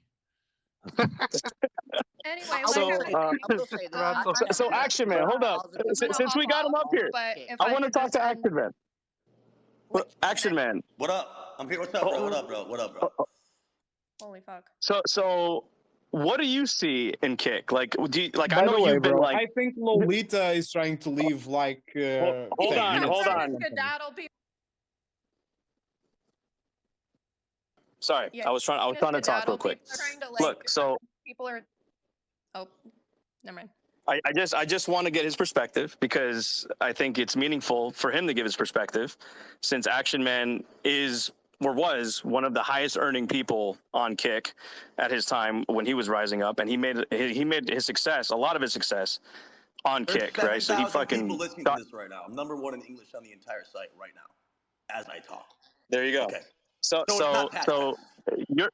S5: Anyway,
S6: I
S1: So,
S6: will say, I will say this.
S3: Randall.
S6: I think
S1: So
S6: there's
S1: Action
S6: a
S1: Man, hold up.
S6: positive
S5: I'm gonna
S1: Since we
S5: hop
S1: got him
S5: off,
S1: up here,
S5: but
S6: Okay.
S5: if
S1: I
S5: I
S1: want to
S5: could
S1: talk
S5: just
S1: to
S5: end
S1: Action Man.
S6: Wait,
S1: Action Man.
S11: What up? I'm here. What's up, bro? What up, bro? What up, bro?
S5: holy fuck.
S1: So what do you see in Kick? Like, I
S4: By
S1: know
S4: the way,
S1: you've been
S4: bro,
S1: like,
S4: I think Lolita is trying to leave like
S1: hold
S4: 10
S1: on,
S4: minutes
S1: hold
S4: or
S1: on.
S4: something.
S5: Skedaddle people.
S1: sorry,
S5: Yeah,
S1: I was trying to talk real
S5: skedaddle.
S1: quick.
S5: People are trying to like.
S1: Look, so
S5: People are. Oh, never mind.
S1: I just want to get his perspective because I think it's meaningful for him to give his perspective, since Action Man is or was one of the highest earning people on Kick at his time when he was rising up, and he made his success, a lot of his success, on
S11: There's
S1: Kick, right? So he
S11: 7,000 people
S1: fucking
S11: listening to this right now. I'm #1 in English on the entire site right now, as I talk.
S1: there you go.
S11: Okay.
S1: So
S11: it's not past
S1: you're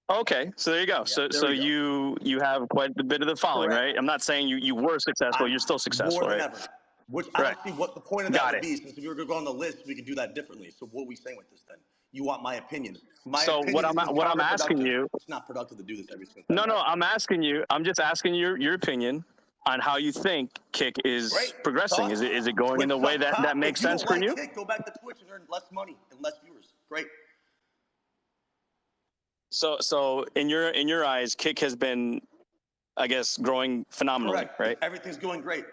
S1: okay. So there you go.
S11: Yeah, there
S1: So
S11: we go.
S1: you have quite a bit of the following,
S11: Correct.
S1: right? I'm not saying you were successful.
S11: I'm
S1: You're still successful,
S11: more than
S1: right?
S11: ever. Which I
S1: Right.
S11: don't see what the point of that
S1: Got
S11: would
S1: it.
S11: be. Since if we were going to go on the list, we could do that differently. So what are we saying with this then? You want my opinion? My
S1: So
S11: opinion is
S1: what I'm asking
S11: counterproductive.
S1: you?
S11: It's not productive to do this every single time.
S1: No, I'm asking you. I'm just asking your opinion on how you think Kick is
S11: Great.
S1: progressing.
S11: Talk.
S1: Is it going in
S11: Twitch
S1: the way
S11: sucks
S1: that
S11: cock.
S1: makes
S11: If you
S1: sense
S11: don't
S1: for
S11: like
S1: you?
S11: Kick, go back to Twitch and earn less money and less viewers. Great.
S1: So in your eyes, Kick has been, I guess, growing phenomenally,
S11: Correct.
S1: right?
S11: Everything's going great.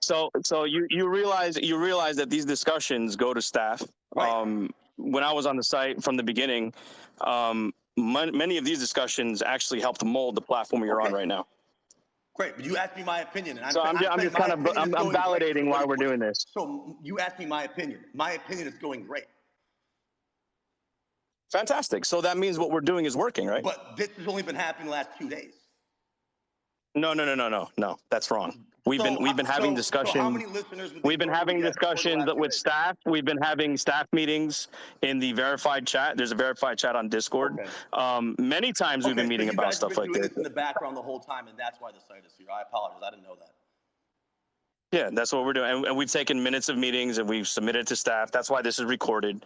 S1: So you realize that these discussions go to staff.
S11: Right.
S1: when I was on the site from the beginning, many of these discussions actually helped mold the platform you're on right now.
S11: Great, but you asked me my opinion, and
S1: I'm just kind of I'm validating why we're doing this.
S11: So you asked me my opinion. My opinion is going great.
S1: Fantastic. So that means what we're doing is working, right?
S11: But this has only been happening the last 2 days.
S1: No. That's wrong. We've been having discussions.
S11: So how many listeners?
S1: We've been having discussions with staff. We've been having staff meetings in the verified chat. There's a verified chat on Discord.
S11: Okay.
S1: Many times we've been meeting about stuff like this.
S11: You guys have been doing this in the background the whole time, and that's why the site is here. I apologize. I didn't know that.
S1: Yeah, that's what we're doing. And we've taken minutes of meetings and we've submitted to staff. That's why this is recorded.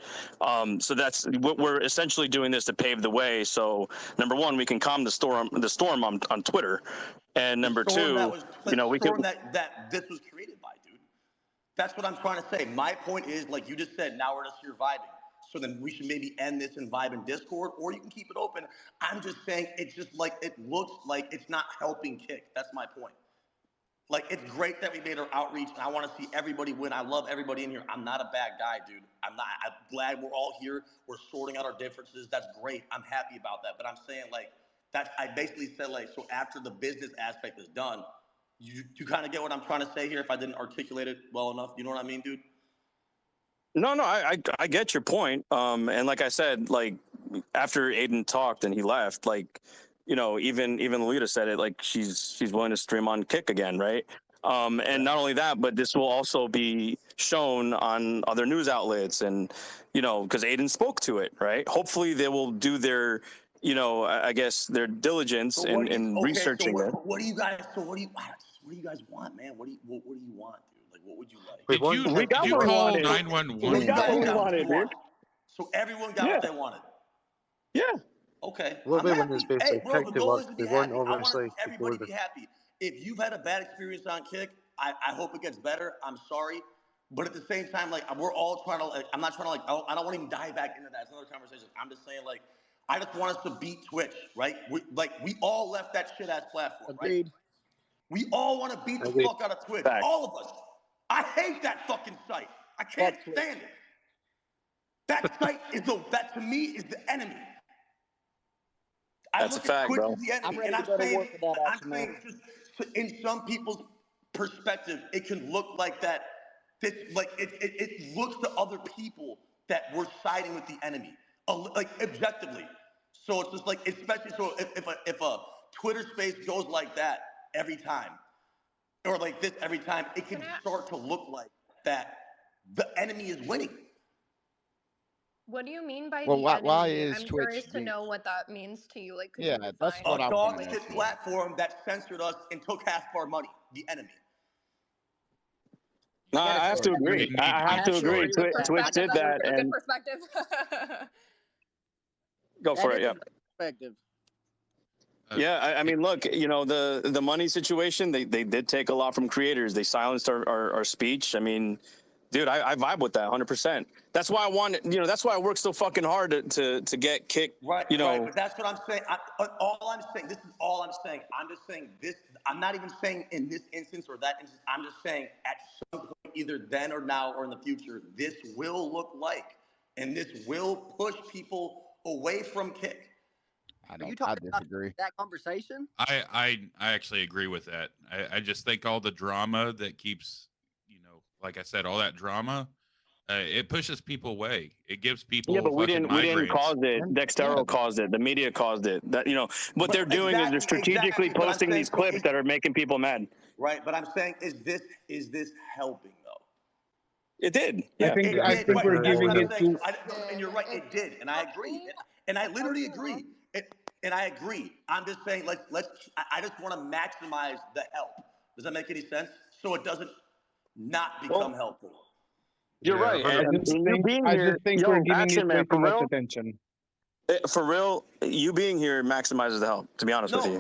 S1: So that's what we're essentially doing this to pave the way. So number one, we can calm the storm on Twitter. And number two, we can.
S11: That this was created by, dude. That's what I'm trying to say. My point is, like you just said, now we're just here vibing. So then we should maybe end this and vibe in Discord, or you can keep it open. I'm just saying it's just like it looks like it's not helping Kick. That's my point. Like, it's great that we made our outreach, and I want to see everybody win. I love everybody in here. I'm not a bad guy, dude. I'm glad we're all here. We're sorting out our differences. That's great. I'm happy about that. But I'm saying, like, I basically said, like, so after the business aspect is done, you kind of get what I'm trying to say here if I didn't articulate it well enough. You know what I mean, dude?
S1: No, I get your point. And like I said, like, after Adin talked and he left, like, even Lolita said it, like she's willing to stream on Kick again, right? And not only that, but this will also be shown on other news outlets, and because Adin spoke to it, right? Hopefully, they will do their, I guess their diligence in researching it.
S11: What do you guys want, man? What do you want, dude? Like, what would you like?
S7: Did you call 911?
S1: We got what we wanted, dude.
S11: So everyone got what they wanted.
S1: Yeah.
S11: Okay.
S3: Well,
S11: I'm
S3: they
S11: happy.
S3: wouldn't basically
S11: Hey, bro,
S3: pick
S11: the goal is to
S3: they
S11: be
S3: weren't
S11: happy. I want
S3: obviously
S11: everybody to be happy. If you've had a bad experience on Kick, I hope it gets better. I'm sorry. But at the same time, like, we're all trying to, like, I'm not trying to, like, I don't want to even dive back into that. It's another conversation. I'm just saying, like, I just want us to beat Twitch, right? We all left that shit-ass platform,
S6: Agreed.
S11: right? We all want to beat the fuck out of Twitch.
S1: Fact.
S11: All of us. I hate that fucking site. I can't stand it. That site that to me is the enemy.
S1: That's a fact,
S11: Twitch
S1: bro.
S11: as the enemy,
S6: I'm ready
S11: and
S6: to go to war for that
S11: I'm
S6: action,
S11: saying
S6: man.
S11: just in some people's perspective, it can look like that. It looks to other people that we're siding with the enemy, like objectively. So it's just like, especially so if a Twitter space goes like that every time, or like this every time, it can start to look like that the enemy is winning.
S5: What do you mean by
S12: Well,
S5: the
S12: why
S5: enemy?
S12: is
S5: I'm
S12: Twitch
S5: curious to
S12: the-
S5: know what that means to you. Like, could
S12: Yeah,
S5: you
S12: that's
S5: define
S12: what I
S11: A
S12: want
S11: dog
S12: to
S11: shit
S12: know, too.
S11: platform that censored us and took half of our money. The enemy.
S1: No, I have to agree. I have to agree. Twitch did that,
S5: Good
S1: and
S5: perspective.
S1: go for it. Yeah.
S6: Perspective.
S1: Yeah, I mean, look, the money situation, they did take a lot from creators. They silenced our speech. I mean, dude, I vibe with that 100%. That's why that's why I work so fucking hard to get Kick.
S11: Right, right. But that's what I'm saying. This is all I'm saying. I'm just saying this. I'm not even saying in this instance or that instance. I'm just saying at some point, either then or now or in the future, this will look like, and this will push people away from Kick.
S6: Are you talking about that conversation?
S7: I actually agree with that. I just think all the drama that keeps, like I said, all that drama, it pushes people away. It gives people
S1: but we didn't cause it. Dextero caused it. The media caused it. That what they're doing is they're strategically posting these clips that are making people mad.
S11: Right, but I'm saying, is this helping though?
S1: It did.
S4: I
S1: Yeah.
S4: think we're giving it to.
S11: And you're right, it did, and I agree, and I literally agree. And I agree. I'm just saying, I just want to maximize the help. Does that make any sense? So it doesn't not become helpful.
S1: You're right.
S4: I just think we're giving it way too much attention.
S1: For real, you being here maximizes the help. To be honest with you,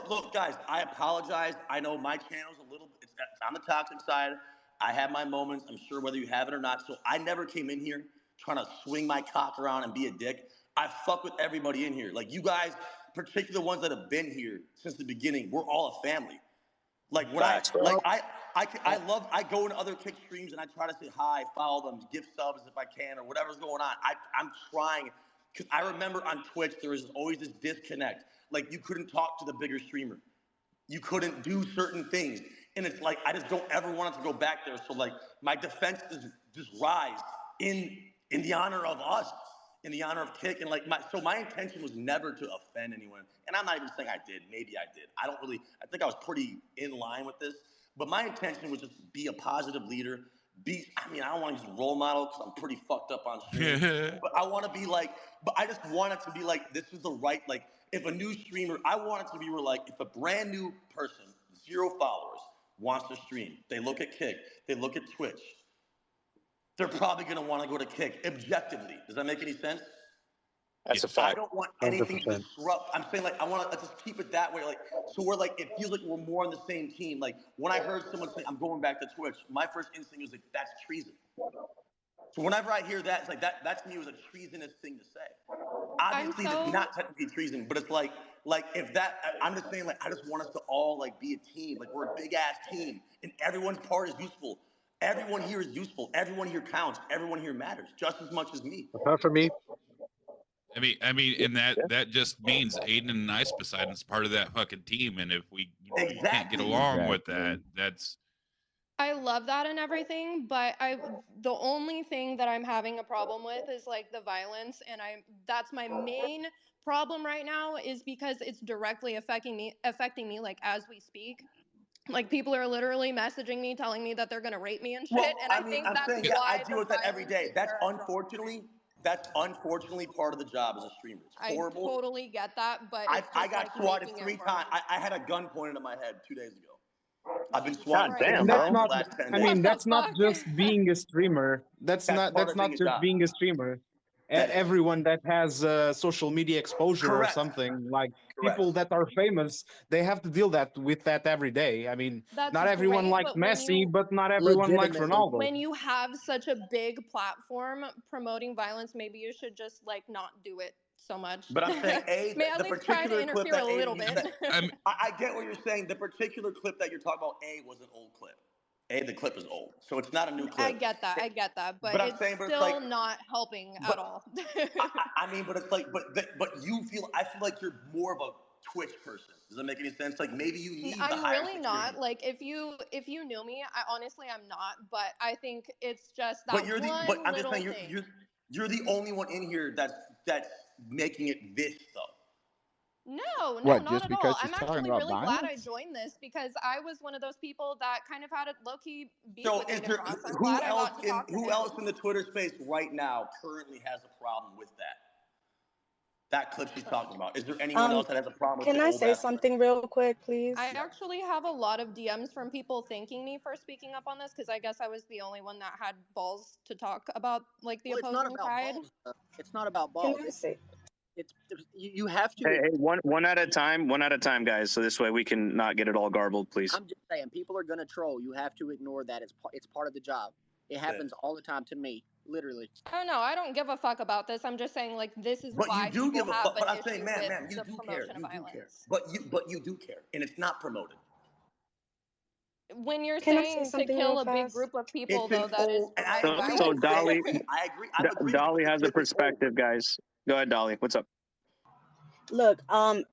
S11: Look, guys. I apologize. I know my channel's a little. It's on the toxic side. I have my moments. I'm sure whether you have it or not. So I never came in here trying to swing my cock around and be a dick. I fuck with everybody in here. Like, you guys, particularly the ones that have been here since the beginning, we're all a family. Like when
S1: Facts, bro.
S11: I go into other Kick streams and I try to say hi, follow them, give subs if I can, or whatever's going on. I'm trying, because I remember on Twitch there was always this disconnect. Like you couldn't talk to the bigger streamer, you couldn't do certain things, and it's like I just don't ever want it to go back there. So like my defense is just rise in the honor of us, in the honor of Kick, and like my intention was never to offend anyone, and I'm not even saying I did. Maybe I did. I think I was pretty in line with this, but my intention was just be a positive leader. I don't want to use role model because I'm pretty fucked up on stream, but I want to be like, but I just want it to be like this is the right, like if a new streamer, I want it to be where like if a brand new person, 0 followers, wants to stream, they look at Kick, they look at Twitch, they're probably going to want to go to Kick objectively. Does that make any sense?
S1: That's a
S11: I
S1: fact.
S11: don't want anything to
S3: 100%.
S11: disrupt. I'm saying like I want to just keep it that way. Like so we're like it feels like we're more on the same team. Like when I heard someone say I'm going back to Twitch, my first instinct was like that's treason. So whenever I hear that, it's like that to me was a treasonous thing to say. Obviously, it's not technically treason, but it's like if that, I'm just saying like I just want us to all like be a team. Like we're a big ass team, and everyone's part is useful. Everyone here is useful. Everyone here counts. Everyone here matters just as much as me.
S3: Apart from me,
S7: I mean, and that just means Aiden and Ice Poseidon's part of that fucking team, and if we can't get along with that, that's.
S5: I love that and everything, but the only thing that I'm having a problem with is like the violence, and that's my main problem right now is because it's directly affecting me like as we speak. Like people are literally messaging me telling me that they're gonna rape me and shit,
S11: Well,
S5: and I think
S11: I'm
S5: that's
S11: saying,
S5: why
S11: I deal with that every day. That's unfortunately part of the job as a streamer. It's horrible.
S5: I totally get that, but
S11: I got swatted 3 times. I had a gun pointed at my head 2 days ago. I've been swatted 6
S4: And
S11: times
S4: that's
S11: for
S4: not.
S11: the last 10
S4: I
S11: days.
S4: mean, that's not just being a streamer.
S11: That's
S4: That's
S11: part of
S4: not
S11: being a
S4: just
S11: job.
S4: being a streamer.
S11: That is.
S4: Everyone that has social media exposure
S11: Correct.
S4: or something, like
S11: Correct.
S4: people that are famous, they have to deal with that every day. I mean,
S5: That's
S4: not everyone
S5: great,
S4: likes
S5: but when
S4: Messi,
S5: you
S4: but not everyone likes
S6: Legitimately.
S4: Ronaldo.
S5: when you have such a big platform promoting violence, maybe you should just like not do it so much.
S11: But I'm saying,
S5: May I
S11: the
S5: at least try to
S11: particular clip
S5: interfere
S11: that
S5: a little
S11: Aiden
S5: bit.
S11: used, I get what you're saying. The particular clip that you're talking about, was an old clip. The clip is old, so it's not a new clip.
S5: I get that, but
S11: But I'm
S5: it's
S11: saying, but it's
S5: still
S11: like,
S5: not helping
S11: but-
S5: at all.
S11: I mean, but it's like, but I feel like you're more of a Twitch person. Does that make any sense? Like maybe you need the
S5: I'm
S11: higher
S5: really
S11: security.
S5: not. Like if you knew me, honestly I'm not. But I think it's just that
S11: But you're
S5: one
S11: but I'm just
S5: little
S11: saying
S5: thing.
S11: you're the only one in here that's making it this though.
S5: No,
S12: What,
S5: not
S12: just
S5: at
S12: because
S5: all.
S12: she's
S5: I'm
S12: talking
S5: actually
S12: about
S5: really glad I
S12: violence?
S5: joined this because I was one of those people that kind of had a low-key beef
S11: So
S5: with
S11: is
S5: Adin
S11: there
S5: Ross. I'm
S11: who
S5: glad I
S11: else
S5: got to talk to
S11: who
S5: him.
S11: else in the Twitter space right now currently has a problem with that? That clip she's talking about. Is there anyone else that has a problem with
S9: Can
S11: the
S9: I
S11: old
S9: say
S11: ass clip?
S9: something real quick, please?
S5: I actually have a lot of DMs from people thanking me for speaking up on this because I guess I was the only one that had balls to talk about like the
S6: Well, it's not
S5: opposing
S6: about
S5: side.
S6: balls. It's not about
S9: Can
S6: balls.
S9: I say?
S6: It's you have to.
S1: Hey, one at a time, guys. So this way we can not get it all garbled, please.
S6: I'm just saying, people are gonna troll. You have to ignore that. It's part of the job. It happens all the time to me, literally.
S5: Oh no, I don't give a fuck about this. I'm just saying like this is
S11: But
S5: why
S11: you do
S5: people
S11: give a
S5: have
S11: fuck.
S5: an
S11: But I'm
S5: issue
S11: saying,
S5: with
S11: ma'am, you
S5: the
S11: do care.
S5: promotion
S11: You
S5: of
S11: do
S5: violence.
S11: care. But you do care, and it's not promoted.
S5: When you're
S9: Can I say
S5: saying to
S9: something
S5: kill
S9: real
S5: a big
S9: fast?
S5: group of people,
S11: It's
S5: though,
S11: an
S5: that is
S11: old, and I
S5: promoting
S11: agree.
S1: So
S5: violence.
S1: Dolly,
S11: I agree. I'm agreeing.
S1: Dolly
S11: but the
S1: has a
S11: clip is old.
S1: perspective, guys. Go ahead, Dolly. What's up?
S9: Look,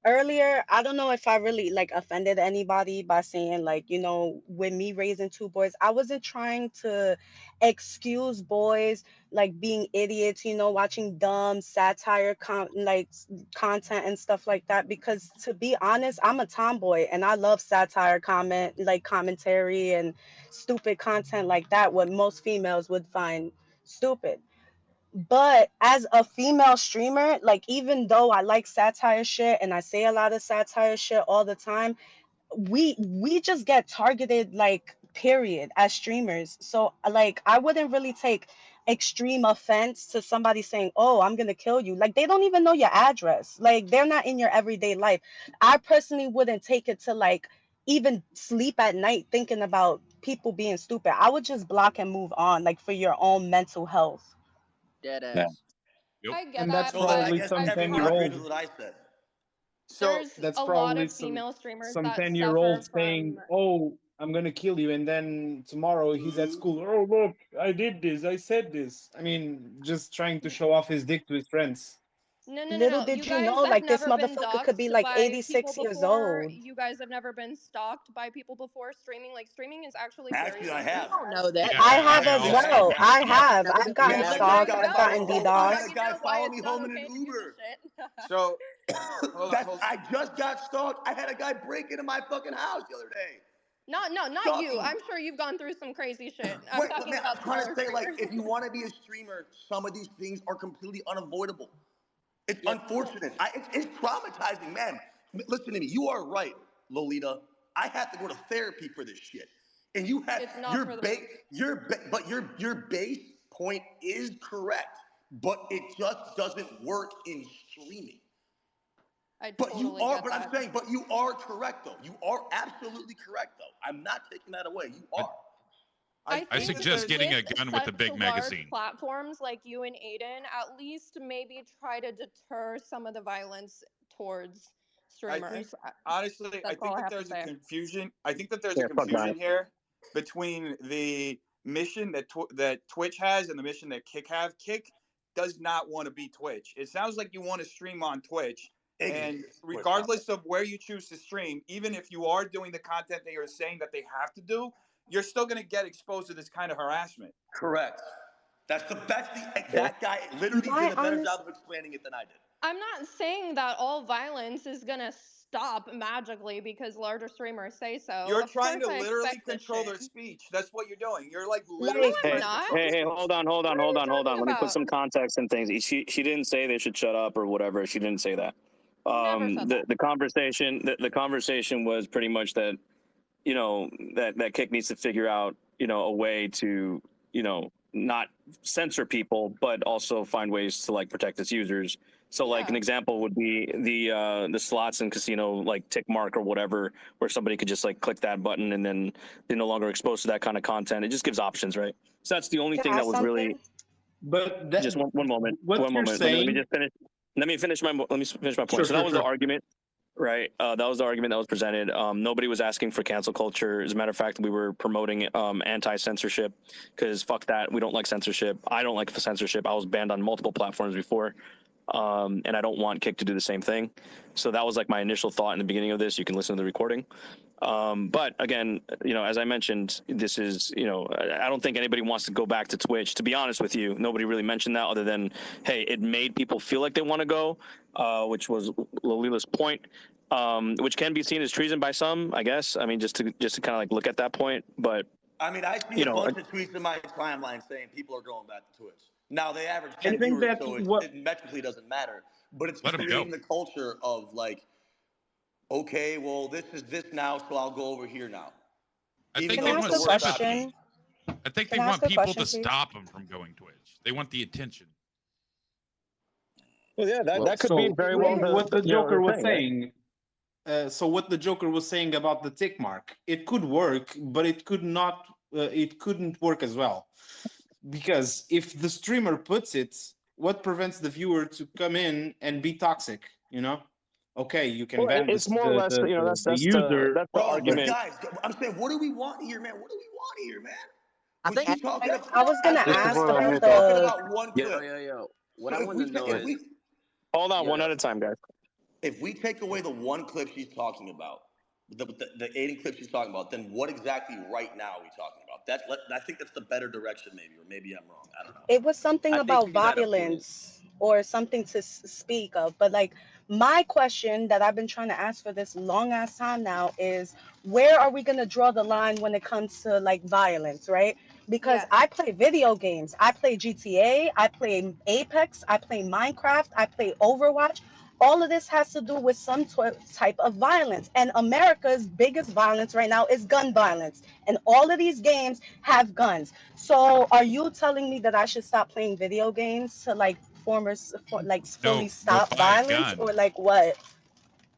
S9: earlier, I don't know if I really like offended anybody by saying like, with me raising 2 boys, I wasn't trying to excuse boys like being idiots, watching dumb satire content and stuff like that. Because to be honest, I'm a tomboy and I love satire commentary and stupid content like that, what most females would find stupid. But as a female streamer, like even though I like satire shit and I say a lot of satire shit all the time, we just get targeted like period as streamers. So like I wouldn't really take extreme offense to somebody saying, "Oh, I'm going to kill you." Like they don't even know your address. Like they're not in your everyday life. I personally wouldn't take it to like even sleep at night thinking about people being stupid. I would just block and move on like for your own mental health.
S6: Dead
S1: Yeah.
S6: ass.
S7: Yep.
S5: I get
S4: And
S5: that,
S4: that's
S11: So then I
S4: probably
S11: guess
S5: I
S4: some
S11: everyone
S5: feel
S11: agrees
S4: old.
S11: with what I said.
S12: So
S5: There's
S4: That's
S5: a lot
S4: probably
S5: of female streamers
S4: some
S5: that
S4: 10-year-old
S5: suffer
S4: saying,
S5: from.
S4: "Oh, I'm gonna kill you," and then tomorrow he's at school. Oh, look, I did this. I said this. I mean, just trying to show off his dick to his friends.
S5: No,
S9: Little
S5: You
S9: did you
S5: guys
S9: know,
S5: have
S9: like this
S5: never been
S9: motherfucker could be
S5: doxxed
S9: like
S5: by people
S9: 86 years
S5: before.
S9: old.
S5: You guys have never been stalked by people before streaming. Like streaming is actually very
S11: Actually, I
S5: sensitive.
S11: have.
S6: You don't know that.
S7: Yeah,
S9: I
S6: That's
S9: have
S7: I
S9: as
S11: Actually, I
S7: also
S11: have.
S9: well.
S7: been
S9: I
S6: that's
S7: stalked.
S9: have.
S6: never
S9: I've
S6: been
S9: gotten
S11: Yeah,
S5: Well,
S11: like
S5: now
S11: this
S9: stalked.
S5: you
S11: guy
S9: I've
S5: know.
S9: gotten
S11: follow. Now
S5: Now
S11: this
S9: DDoS.
S5: you
S11: guy
S5: know why
S11: follow
S5: it's
S11: me
S5: not
S11: home in an
S5: okay to give
S11: Uber.
S5: a shit.
S12: so hold
S11: I
S12: on.
S11: just got stalked. I had a guy break into my fucking house the other day.
S5: Not you.
S11: Stalking me.
S5: I'm sure you've gone through some crazy shit. I'm
S11: Wait, but
S5: talking
S11: man, I'm
S5: about
S11: trying
S5: smaller
S11: to say, like,
S5: streamers.
S11: if you want to be a streamer, some of these things are completely unavoidable. It's
S12: Yeah.
S11: unfortunate. It's traumatizing, man. Listen to me. You are right, Lolita. I have to go to therapy for this shit. And you have
S5: It's not for the weak.
S11: your base point is correct, but it just doesn't work in streaming.
S5: I
S11: But
S5: totally get
S11: but I'm
S5: that.
S11: saying, but you are correct though. You are absolutely correct though. I'm not taking that away. You
S7: But
S11: are.
S5: I
S12: think
S7: I
S5: think
S12: that
S7: suggest
S12: there's
S7: getting a
S5: with
S7: gun with a
S5: such
S7: big
S5: large
S7: magazine.
S5: platforms like you and Aiden, at least maybe try to deter some of the violence towards
S12: I think
S5: streamers.
S12: honestly, I
S5: That's
S12: think
S5: all I
S12: that
S5: have to
S12: there's a
S5: say.
S12: confusion. I think that there's
S1: Yeah,
S12: a
S1: fuck that.
S12: confusion here between the mission that Twitch has and the mission that Kick have. Kick does not want to be Twitch. It sounds like you want to stream on Twitch. And regardless of where you choose to stream, even if you are doing the content they are saying that they have to do, you're still going to get exposed to this kind of harassment.
S11: Correct. That guy literally
S9: My
S11: did a better
S9: honest
S11: job of explaining it than I did.
S5: I'm not saying that all violence is gonna stop magically because larger streamers say so.
S12: You're
S5: Of
S12: trying
S5: course
S12: to
S5: I
S12: literally
S5: expect this
S12: control
S5: shit.
S12: their speech. That's what you're doing. You're like
S5: No,
S12: literally
S9: like
S5: I'm
S12: trying to
S5: not.
S12: control their
S1: Hey,
S12: speech.
S1: hold on.
S5: What are you
S1: Let
S5: talking
S1: me put
S5: about?
S1: some context and things. She didn't say they should shut up or whatever. She didn't say that.
S5: Never said that.
S1: The conversation was pretty much that, you know, that Kick needs to figure out, you know, a way to, you know, not censor people, but also find ways to like protect its users. So like an
S5: Yeah.
S1: example would be the slots and casino like tick mark or whatever, where somebody could just like click that button and then they're no longer exposed to that kind of content. It just gives options, right? So that's the only
S9: can
S1: thing
S9: I
S1: that
S9: ask
S1: was really
S9: something?
S4: But that,
S1: just one moment.
S4: what
S1: One
S4: you're
S1: moment. Let me
S4: saying,
S1: just finish. Let me finish my point.
S4: sure,
S1: So that
S4: sure,
S1: was the
S4: sure.
S1: argument, right? That was the argument that was presented. Nobody was asking for cancel culture. As a matter of fact, we were promoting anti-censorship because fuck that. We don't like censorship. I don't like censorship. I was banned on multiple platforms before. And I don't want Kick to do the same thing. So that was like my initial thought in the beginning of this. You can listen to the recording. But again, you know, as I mentioned, this is, you know, I don't think anybody wants to go back to Twitch. To be honest with you, nobody really mentioned that other than, hey, it made people feel like they want to go, which was Lolila's point, which can be seen as treason by some, I guess. I mean, just to kind of like look at that point. But
S11: I mean, I see
S1: you
S11: a
S1: know,
S11: bunch of tweets in my timeline saying people are going back to Twitch. Now they average
S4: I
S11: 10
S4: think
S11: viewers,
S4: that
S11: so
S4: what
S11: it metrically doesn't matter. But it's
S7: Let them go.
S11: creating the culture of like, okay, well, this is this now, so I'll go over here now.
S7: I
S11: Even
S7: think
S9: Can
S11: though
S7: they
S9: I
S11: it's
S9: ask
S7: want
S11: the
S9: a
S11: worst
S7: sympathy.
S11: option.
S9: question?
S7: I think they
S9: Can I ask
S7: want
S9: a
S7: people
S9: question,
S7: to
S9: please?
S7: stop them from going Twitch. They want the attention.
S1: well, yeah,
S2: Well,
S1: that could be
S4: so
S1: very well
S4: what the
S1: you know,
S4: Joker
S1: the
S4: was
S1: thing, right?
S4: saying. So what the Joker was saying about the tick mark, it could work, but it could not. It couldn't work as well, because if the streamer puts it, what prevents the viewer to come in and be toxic? You know, okay, you can
S1: Well,
S4: ban
S1: it's more or less, you know,
S4: the user,
S1: that's the
S11: Bro,
S4: but
S11: but
S1: argument.
S11: guys, I'm saying, what do we want here, man? What do we want here, man?
S6: I
S11: When
S6: think
S11: she's talking,
S9: I was gonna
S11: let's
S9: ask
S11: say
S9: them
S11: we're talking
S9: the.
S11: about one clip.
S6: what
S11: So
S6: I want to know is
S1: Hold on, one at a time, guys.
S11: if we take away the one clip she's talking about, the Aiden clip she's talking about, then what exactly right now are we talking about? I think that's the better direction, maybe, or maybe I'm wrong. I don't know.
S9: It was something
S11: I think
S9: about
S11: she's at a point.
S9: violence or something to speak of. But like my question that I've been trying to ask for this long ass time now is where are we going to draw the line when it comes to like violence, right? Because
S5: Yes.
S9: I play video games. I play GTA, I play Apex, I play Minecraft, I play Overwatch. All of this has to do with some type of violence. And America's biggest violence right now is gun violence. And all of these games have guns. So are you telling me that I should stop playing video games to like like fully
S7: No, go
S9: stop
S7: buy a
S9: violence
S7: gun.
S9: or like what?
S7: You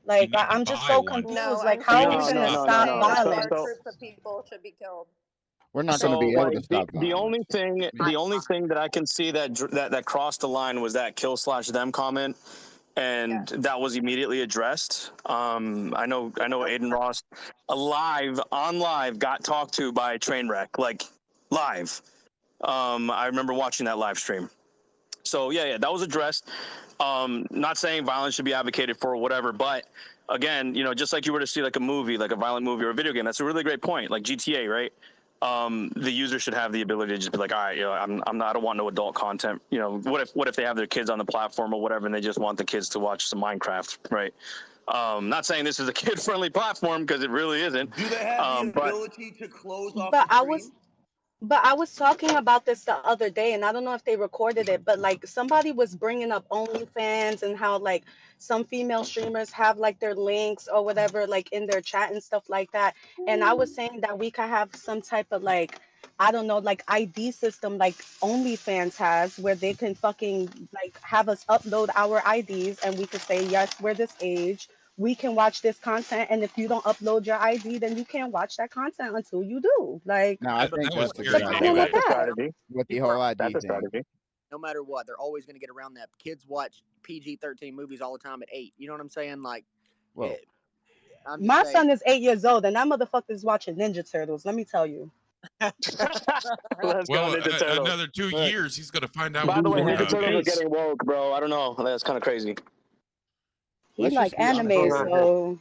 S9: Like
S7: need to
S9: I'm just
S7: buy
S9: so
S7: one.
S5: No,
S9: confused. Like
S5: I'm
S9: how are
S5: saying
S9: we
S5: you
S1: No,
S9: gonna
S1: no,
S5: shouldn't
S1: no, no,
S9: stop
S5: say
S1: no.
S5: that
S1: So,
S5: large
S9: violence?
S1: so,
S5: groups of people should be killed.
S2: we're not going to
S1: so
S2: be able
S1: like
S2: to stop
S1: the only
S2: violence.
S1: thing, the only thing that I can see that crossed the line was that kill slash them comment. and that was immediately addressed. I know Adin Ross on live got talked to by a train wreck, like live. I remember watching that live stream. So yeah, that was addressed. Not saying violence should be advocated for or whatever, but again, just like you were to see like a movie, like a violent movie or a video game, that's a really great point. Like GTA, right? The user should have the ability to just be like, all right, I don't want no adult content. What if they have their kids on the platform or whatever, and they just want the kids to watch some Minecraft, right? Not saying this is a kid-friendly platform because it really isn't.
S11: Do they have the ability to close off
S9: But
S11: the stream?
S9: I was talking about this the other day, and I don't know if they recorded it, but like somebody was bringing up OnlyFans and how like some female streamers have like their links or whatever like in their chat and stuff like that. And I was saying that we could have some type of like, I don't know, like ID system like OnlyFans has, where they can fucking like have us upload our IDs and we could say, yes, we're this age. We can watch this content, and if you don't upload your ID, then you can't watch that content until you do. Like,
S13: No, I think
S7: That was
S13: that's a
S7: very
S13: good
S9: something like
S13: idea
S1: That's a
S9: that.
S1: strategy.
S13: with the
S6: People
S13: whole
S6: are,
S13: ID
S1: That's a
S13: thing.
S1: strategy.
S6: no matter what, they're always going to get around that. Kids watch PG-13 movies all the time at 8. You know what I'm saying? Like,
S13: Well,
S6: I'm just
S9: My
S6: saying.
S9: son is 8 years old, and that motherfucker's watching Ninja Turtles. Let me tell you.
S1: Let's go,
S7: Well,
S1: Ninja Turtles.
S7: another 2
S13: Look.
S7: years, he's going to find out
S1: By the way,
S7: what
S1: Ninja
S7: pornhub
S1: Turtles are
S7: is.
S1: getting woke, bro. I don't know. That's kind of crazy.
S9: He
S13: let's
S9: like
S13: just be honest
S9: anime,
S13: here.
S9: so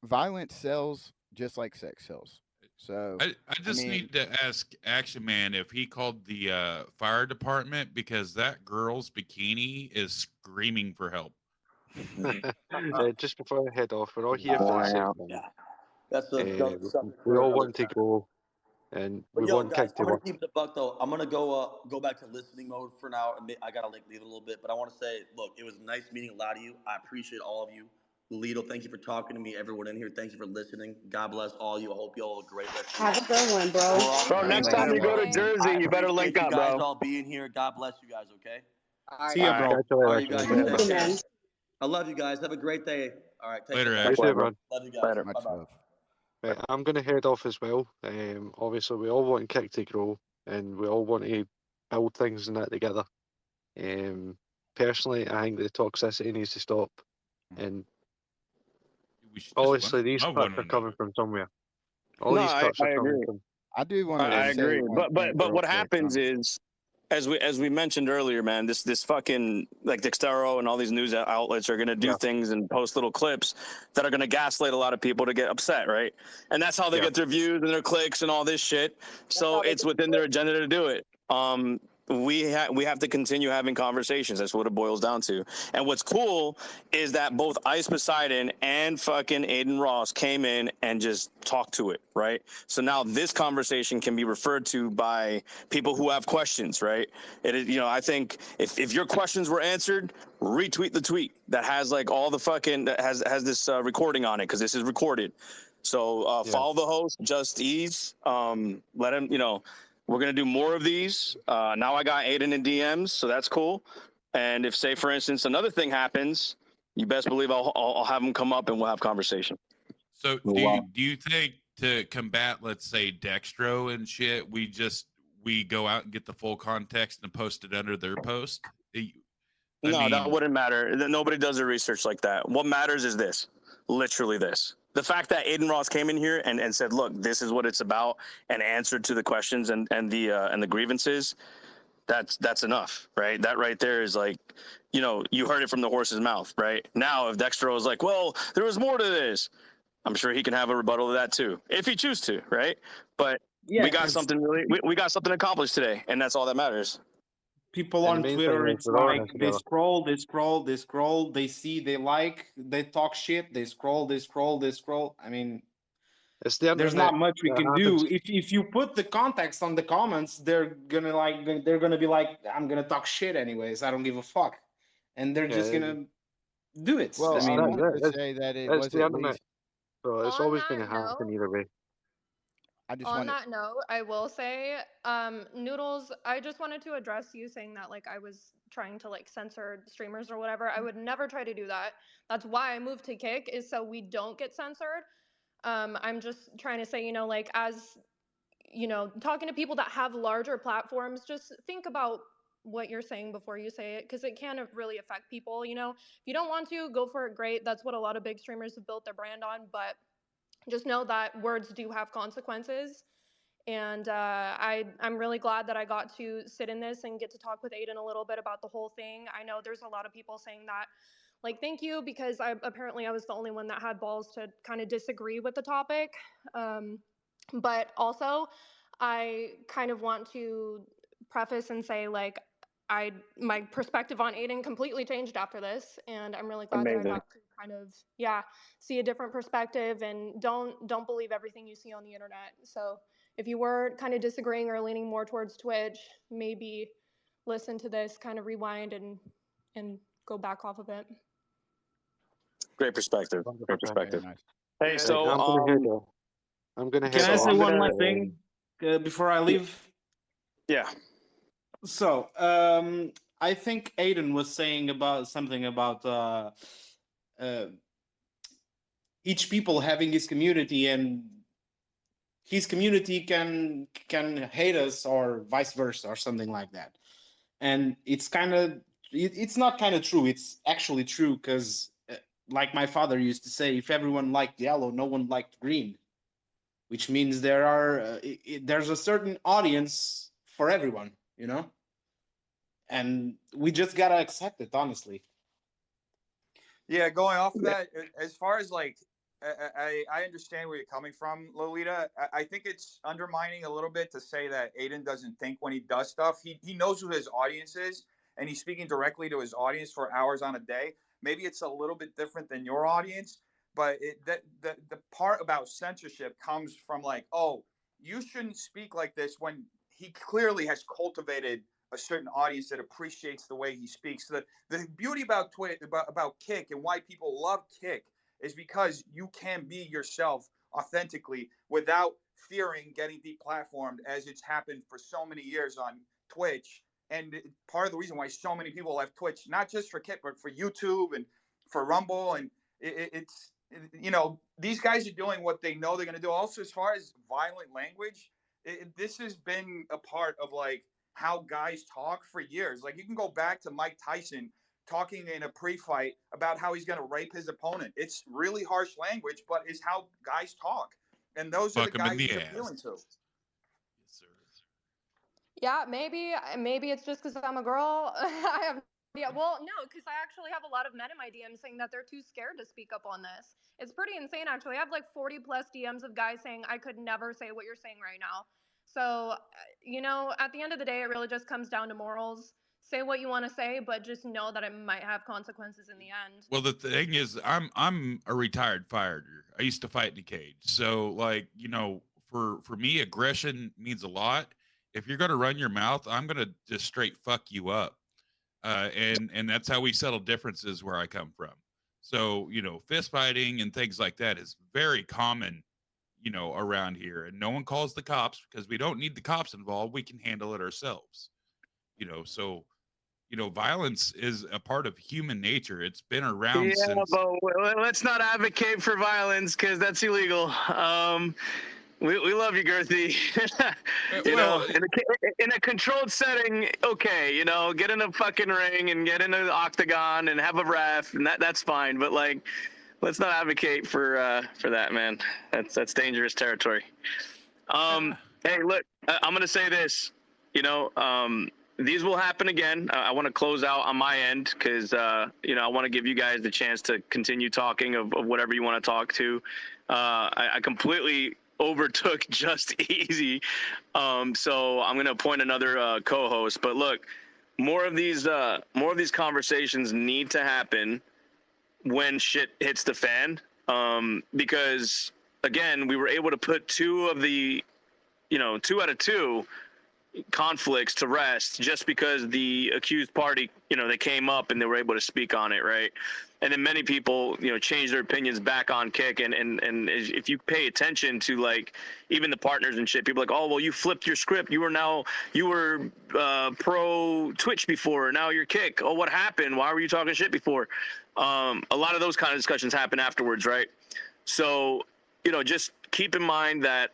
S13: Violence sells just like sex sells. So
S7: I just
S13: mean-
S7: need to ask Action Man if he called the fire department because that girl's bikini is screaming for help.
S3: Just before I head off, we're all here for the same thing.
S11: Yeah. That's the subject
S3: We
S11: for
S3: all
S11: another
S3: want to
S11: time.
S3: grow, and
S11: But
S3: we
S11: yo,
S3: want
S11: guys,
S3: Kick to
S11: I'm gonna
S3: work.
S11: keep it a buck though. I'm gonna go back to listening mode for now, and I gotta leave it a little bit. But I want to say, look, it was nice meeting a lot of you. I appreciate all of you. Lito, thank you for talking to me. Everyone in here, thank you for listening. God bless all of you. I hope you all have a great rest of your
S9: have a good one, bro.
S11: We're all
S1: Bro,
S11: gonna
S1: next
S11: be
S1: time you
S11: here.
S1: go to
S5: Thanks.
S1: Jersey,
S11: I
S1: you better link
S11: appreciate you
S1: up,
S11: guys
S1: bro.
S11: all being here. God bless you guys. Okay.
S6: All right.
S4: See ya, bro.
S3: Catch you
S11: All
S3: later,
S11: right, you guys.
S3: Action Man.
S11: You
S9: You
S11: take
S9: too,
S11: care.
S9: man.
S11: I love you guys. Have a great day. All right. Take
S7: Later,
S11: care.
S3: You
S7: Action.
S3: too, man.
S11: Love you guys.
S1: Later.
S13: much
S11: Bye-bye.
S13: love.
S3: Right, I'm going to head off as well. Obviously, we all want Kick to grow, and we all want to build things and that together. Personally, I think the toxicity needs to stop, and
S7: We should just
S3: obviously these
S7: love
S3: cuts
S7: one
S3: are coming
S7: another.
S3: from somewhere. All
S1: No,
S3: these cuts
S1: I
S3: are coming
S1: agree.
S3: from.
S13: I do want to
S1: I
S13: say
S1: agree.
S13: one thing
S1: But
S13: real
S1: what
S13: quick,
S1: happens is, as we mentioned earlier, man, this fucking like Dextero and all these news outlets are gonna do
S3: Yeah.
S1: things and post little clips that are gonna gaslight a lot of people to get upset, right? And that's how they
S3: Yeah.
S1: get their views and their clicks and all this shit. So
S6: how they
S1: it's
S6: get
S1: within their agenda to do it. We have to continue having conversations. That's what it boils down to. And what's cool is that both Ice Poseidon and fucking Adin Ross came in and just talked to it, right? So now this conversation can be referred to by people who have questions, right? It is, I think if your questions were answered, retweet the tweet that has like all the fucking that has this recording on it, because this is recorded. So
S3: Yeah.
S1: follow the host, Just Ease. Let him, we're gonna do more of these. Now I got Adin in DMs, so that's cool. And if, say, for instance, another thing happens, you best believe I'll have them come up and we'll have conversation.
S7: So do you think to combat, let's say, Dextro and shit, we go out and get the full context and post it under their post?
S1: That wouldn't matter. Nobody does their research like that. What matters is this, literally this. The fact that Adin Ross came in here and said, look, this is what it's about, and answered to the questions and the grievances, that's enough, right? That right there is like, you heard it from the horse's mouth, right? Now, if Dextro was like, well, there was more to this, I'm sure he can have a rebuttal to that too, if he chooses to, right? But
S4: Yeah,
S1: we got
S4: 'cause
S1: something we got something accomplished today, and that's all that matters.
S4: people
S3: And
S4: on
S3: the main
S4: Twitter,
S3: thing is
S4: it's
S3: we're all in
S4: like
S3: this
S4: they
S3: together.
S4: scroll, they scroll, they scroll, they see, they like, they talk shit, they scroll, they scroll, they scroll. I mean,
S3: It's the
S4: there's
S3: internet
S4: not much we
S3: that
S4: can
S3: happens.
S4: do. If you put the context on the comments, they're gonna be like, I'm gonna talk shit anyways. I don't give a fuck, and they're just
S3: Yeah,
S4: gonna do it.
S13: Well,
S4: I
S3: it's
S13: I
S3: that,
S4: mean,
S13: wanted to
S3: it's,
S13: say that it
S3: it's
S13: was
S3: the
S13: at
S3: internet.
S13: least.
S3: So it's
S5: On
S3: always going to
S5: that
S3: happen
S5: note,
S3: either way.
S13: I just
S5: On
S13: wanted.
S5: that note, I will say, Noodles, I just wanted to address you saying that like I was trying to like censor streamers or whatever. I would never try to do that. That's why I moved to Kick, is so we don't get censored. I'm just trying to say, like, as talking to people that have larger platforms, just think about what you're saying before you say it, because it can really affect people. You know, if you don't want to, go for it, great. That's what a lot of big streamers have built their brand on. But just know that words do have consequences. And I'm really glad that I got to sit in this and get to talk with Adin a little bit about the whole thing. I know there's a lot of people saying that, like, thank you, because apparently I was the only one that had balls to kind of disagree with the topic. But also, I kind of want to preface and say, like, my perspective on Adin completely changed after this, and I'm really glad that I
S1: Amazing.
S5: got to kind of see a different perspective, and don't believe everything you see on the internet. So if you were kind of disagreeing or leaning more towards Twitch, maybe listen to this, kind of rewind and go back off of it.
S1: Great perspective. Great perspective.
S13: Nice.
S1: Hey,
S3: Yeah,
S1: so
S3: I'm gonna
S4: Can
S3: head
S4: I
S3: off.
S4: say one more thing before I leave?
S1: yeah.
S4: So, I think Adin was saying about something about each people having his community, and his community can hate us or vice versa or something like that. And it's kind of it's not kind of true. It's actually true, because like my father used to say, if everyone liked yellow, no one liked green, which means there's a certain audience for everyone, you know. And we just gotta accept it, honestly.
S12: Yeah, going off of that, as far as like, I understand where you're coming from, Lolita. I think it's undermining a little bit to say that Adin doesn't think when he does stuff. He knows who his audience is, and he's speaking directly to his audience for hours on a day. Maybe it's a little bit different than your audience, but the part about censorship comes from like, oh, you shouldn't speak like this, when he clearly has cultivated a certain audience that appreciates the way he speaks. So the beauty about about Kick and why people love Kick is because you can be yourself authentically without fearing getting deplatformed, as it's happened for so many years on Twitch. And part of the reason why so many people left Twitch, not just for Kick, but for YouTube and for Rumble, and it's, you know, these guys are doing what they know they're going to do. Also, as far as violent language, this has been a part of like how guys talk for years. Like, you can go back to Mike Tyson talking in a pre-fight about how he's going to rape his opponent. It's really harsh language, but it's how guys talk, and those are the guys he's appealing to.
S7: Yes, sir.
S5: Yeah, maybe it's just because I'm a girl. I have no idea. Well, no, because I actually have a lot of men in my DMs saying that they're too scared to speak up on this. It's pretty insane, actually. I have like 40 plus DMs of guys saying I could never say what you're saying right now. So, you know, at the end of the day, it really just comes down to morals. Say what you want to say, but just know that it might have consequences in the end.
S7: Well, the thing is, I'm a retired fighter. I used to fight in a cage, so like, you know, for me, aggression means a lot. If you're gonna run your mouth, I'm gonna just straight fuck you up, and that's how we settle differences where I come from. So, you know, fist fighting and things like that is very common, you know, around here, and no one calls the cops because we don't need the cops involved. We can handle it ourselves, you know. So, you know, violence is a part of human nature. It's been around since.
S1: But let's not advocate for violence, because that's illegal. We love you, Girthy. You know, in a controlled setting, okay, you know, get in a fucking ring and get in an octagon and have a ref, and that's fine. But like, let's not advocate for that, man. That's dangerous territory. Hey, look, I'm gonna say this. You know, these will happen again. I want to close out on my end because you know, I want to give you guys the chance to continue talking of whatever you want to talk to. I completely overtook Just Easy, so I'm gonna appoint another co-host. But look, more of these conversations need to happen when shit hits the fan, because again, we were able to put two out of two conflicts to rest just because the accused party, you know, they came up and they were able to speak on it, right? And then many people, you know, changed their opinions back on Kick, and if you pay attention to like even the partners and shit, people are like, oh well, you flipped your script. You were pro Twitch before, now you're Kick. Oh, what happened? Why were you talking shit before? A lot of those kind of discussions happen afterwards, right? So, you know, just keep in mind that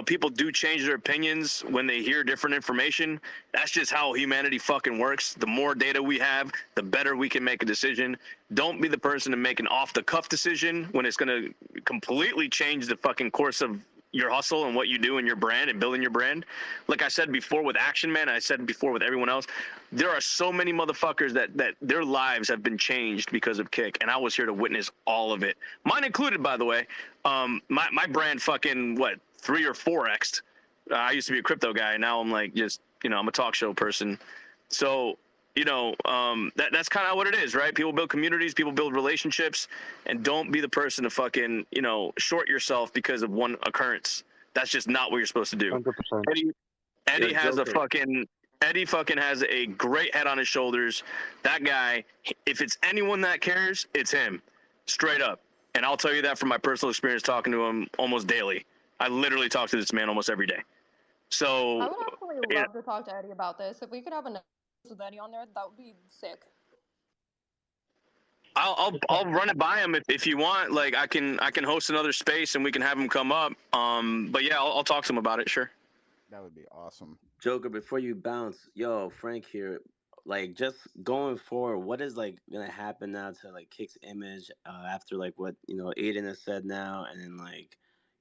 S1: people do change their opinions when they hear different information. That's just how humanity fucking works. The more data we have, the better we can make a decision. Don't be the person to make an off-the-cuff decision when it's going to completely change the fucking course of your hustle and what you do in your brand and building your brand. Like I said before with Action Man, I said before with everyone else, there are so many motherfuckers that their lives have been changed because of Kick, and I was here to witness all of it. Mine included, by the way. My brand fucking, 3 or 4x'd. I used to be a crypto guy. Now I'm like just, I'm a talk show person. So, that's kind of what it is, right? People build communities, people build relationships, and don't be the person to fucking, short yourself because of one occurrence. That's just not what you're supposed to do.
S3: 100%.
S1: Eddie has
S8: Joker.
S1: Eddie fucking has a great head on his shoulders. That guy, if it's anyone that cares, it's him. Straight up. And I'll tell you that from my personal experience talking to him almost daily. I literally talk to this man almost every day. So
S5: I would actually love to talk to Eddie about this. If we could have an episode with Eddie on there, that would be sick.
S1: I'll run it by him if you want. Like I can host another space and we can have him come up. But yeah, I'll talk to him about it. Sure.
S13: That would be awesome.
S14: Joker, before you bounce, yo, Frank here. Like, just going forward, what is like gonna happen now to like Kick's image after like what Adin has said now, and then like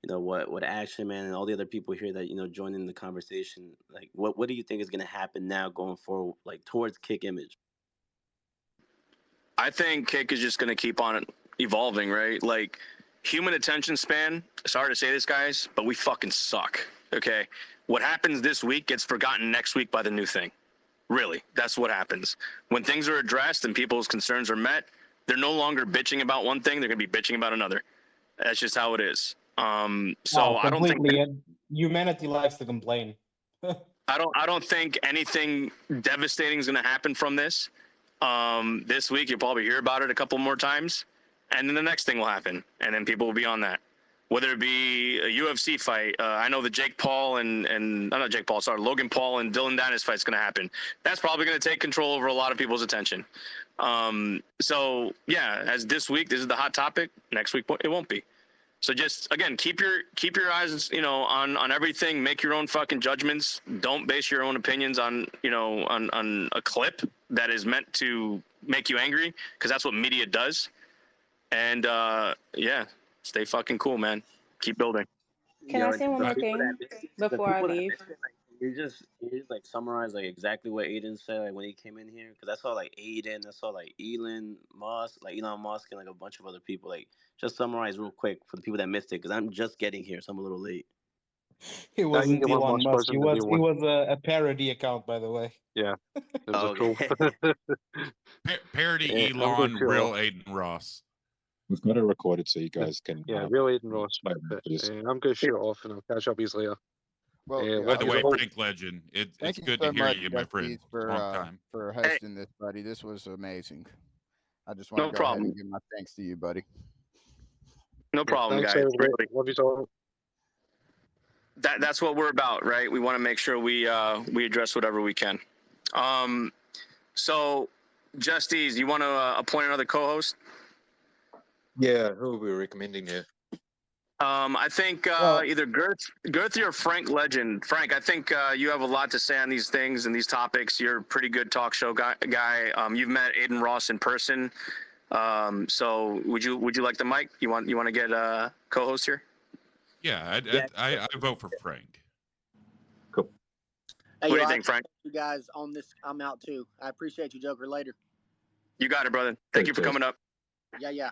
S14: what Action Man and all the other people here that join in the conversation. Like, what do you think is gonna happen now going forward, like towards Kick image?
S1: I think Kick is just gonna keep on evolving, right? Like human attention span. Sorry to say this, guys, but we fucking suck. Okay, what happens this week gets forgotten next week by the new thing. Really, that's what happens. When things are addressed and people's concerns are met, they're no longer bitching about one thing, they're going to be bitching about another. That's just how it is. So I don't think
S4: humanity likes to complain.
S1: I don't think anything devastating is going to happen from this. This week you'll probably hear about it a couple more times, and then the next thing will happen, and then people will be on that. Whether it be a UFC fight, I know the Logan Paul and Dylan Dennis fight's going to happen. That's probably going to take control over a lot of people's attention. So yeah, as this week, this is the hot topic. Next week, it won't be. So just again, keep your eyes, on everything. Make your own fucking judgments. Don't base your own opinions on a clip that is meant to make you angry, because that's what media does. And yeah. Stay fucking cool, man. Keep building.
S9: Can I say one more thing before I leave?
S14: You just like summarize like exactly what Aiden said like when he came in here, because I saw like Aiden, I saw like Elon Musk, and like a bunch of other people. Like, just summarize real quick for the people that missed it, because I'm just getting here, so I'm a little late.
S4: He wasn't Elon Musk. He was a parody account, by the way.
S3: Yeah, it was a troll.
S7: Parody Elon, real Aiden Ross.
S2: We've got it recorded so you guys can.
S3: Yeah, real Aiden Ross. I'm going to shoot off and I'll catch up with you later.
S7: Well, by the way, Frank Legend, it's good to hear you, my friend. Long time.
S13: For hosting this, buddy. This was amazing. I just want to go ahead and give my thanks to you, buddy.
S1: No problem,
S3: thanks,
S1: guys.
S3: Love you so.
S1: That's what we're about, right? We want to make sure we address whatever we can. So, Justies, you want to appoint another co-host?
S2: Yeah, who are we recommending here?
S1: I think either Girthy or Frank Legend. Frank, I think you have a lot to say on these things and these topics. You're a pretty good talk show guy. You've met Aiden Ross in person. So would you like the mic? You want to get a co-host here?
S7: Yeah, I vote for Frank.
S2: Cool.
S6: Hey,
S1: what do you think, Frank?
S6: You guys on this? I'm out too. I appreciate you, Joker. Later.
S1: You got it, brother. Thank you for coming up.
S6: Yeah.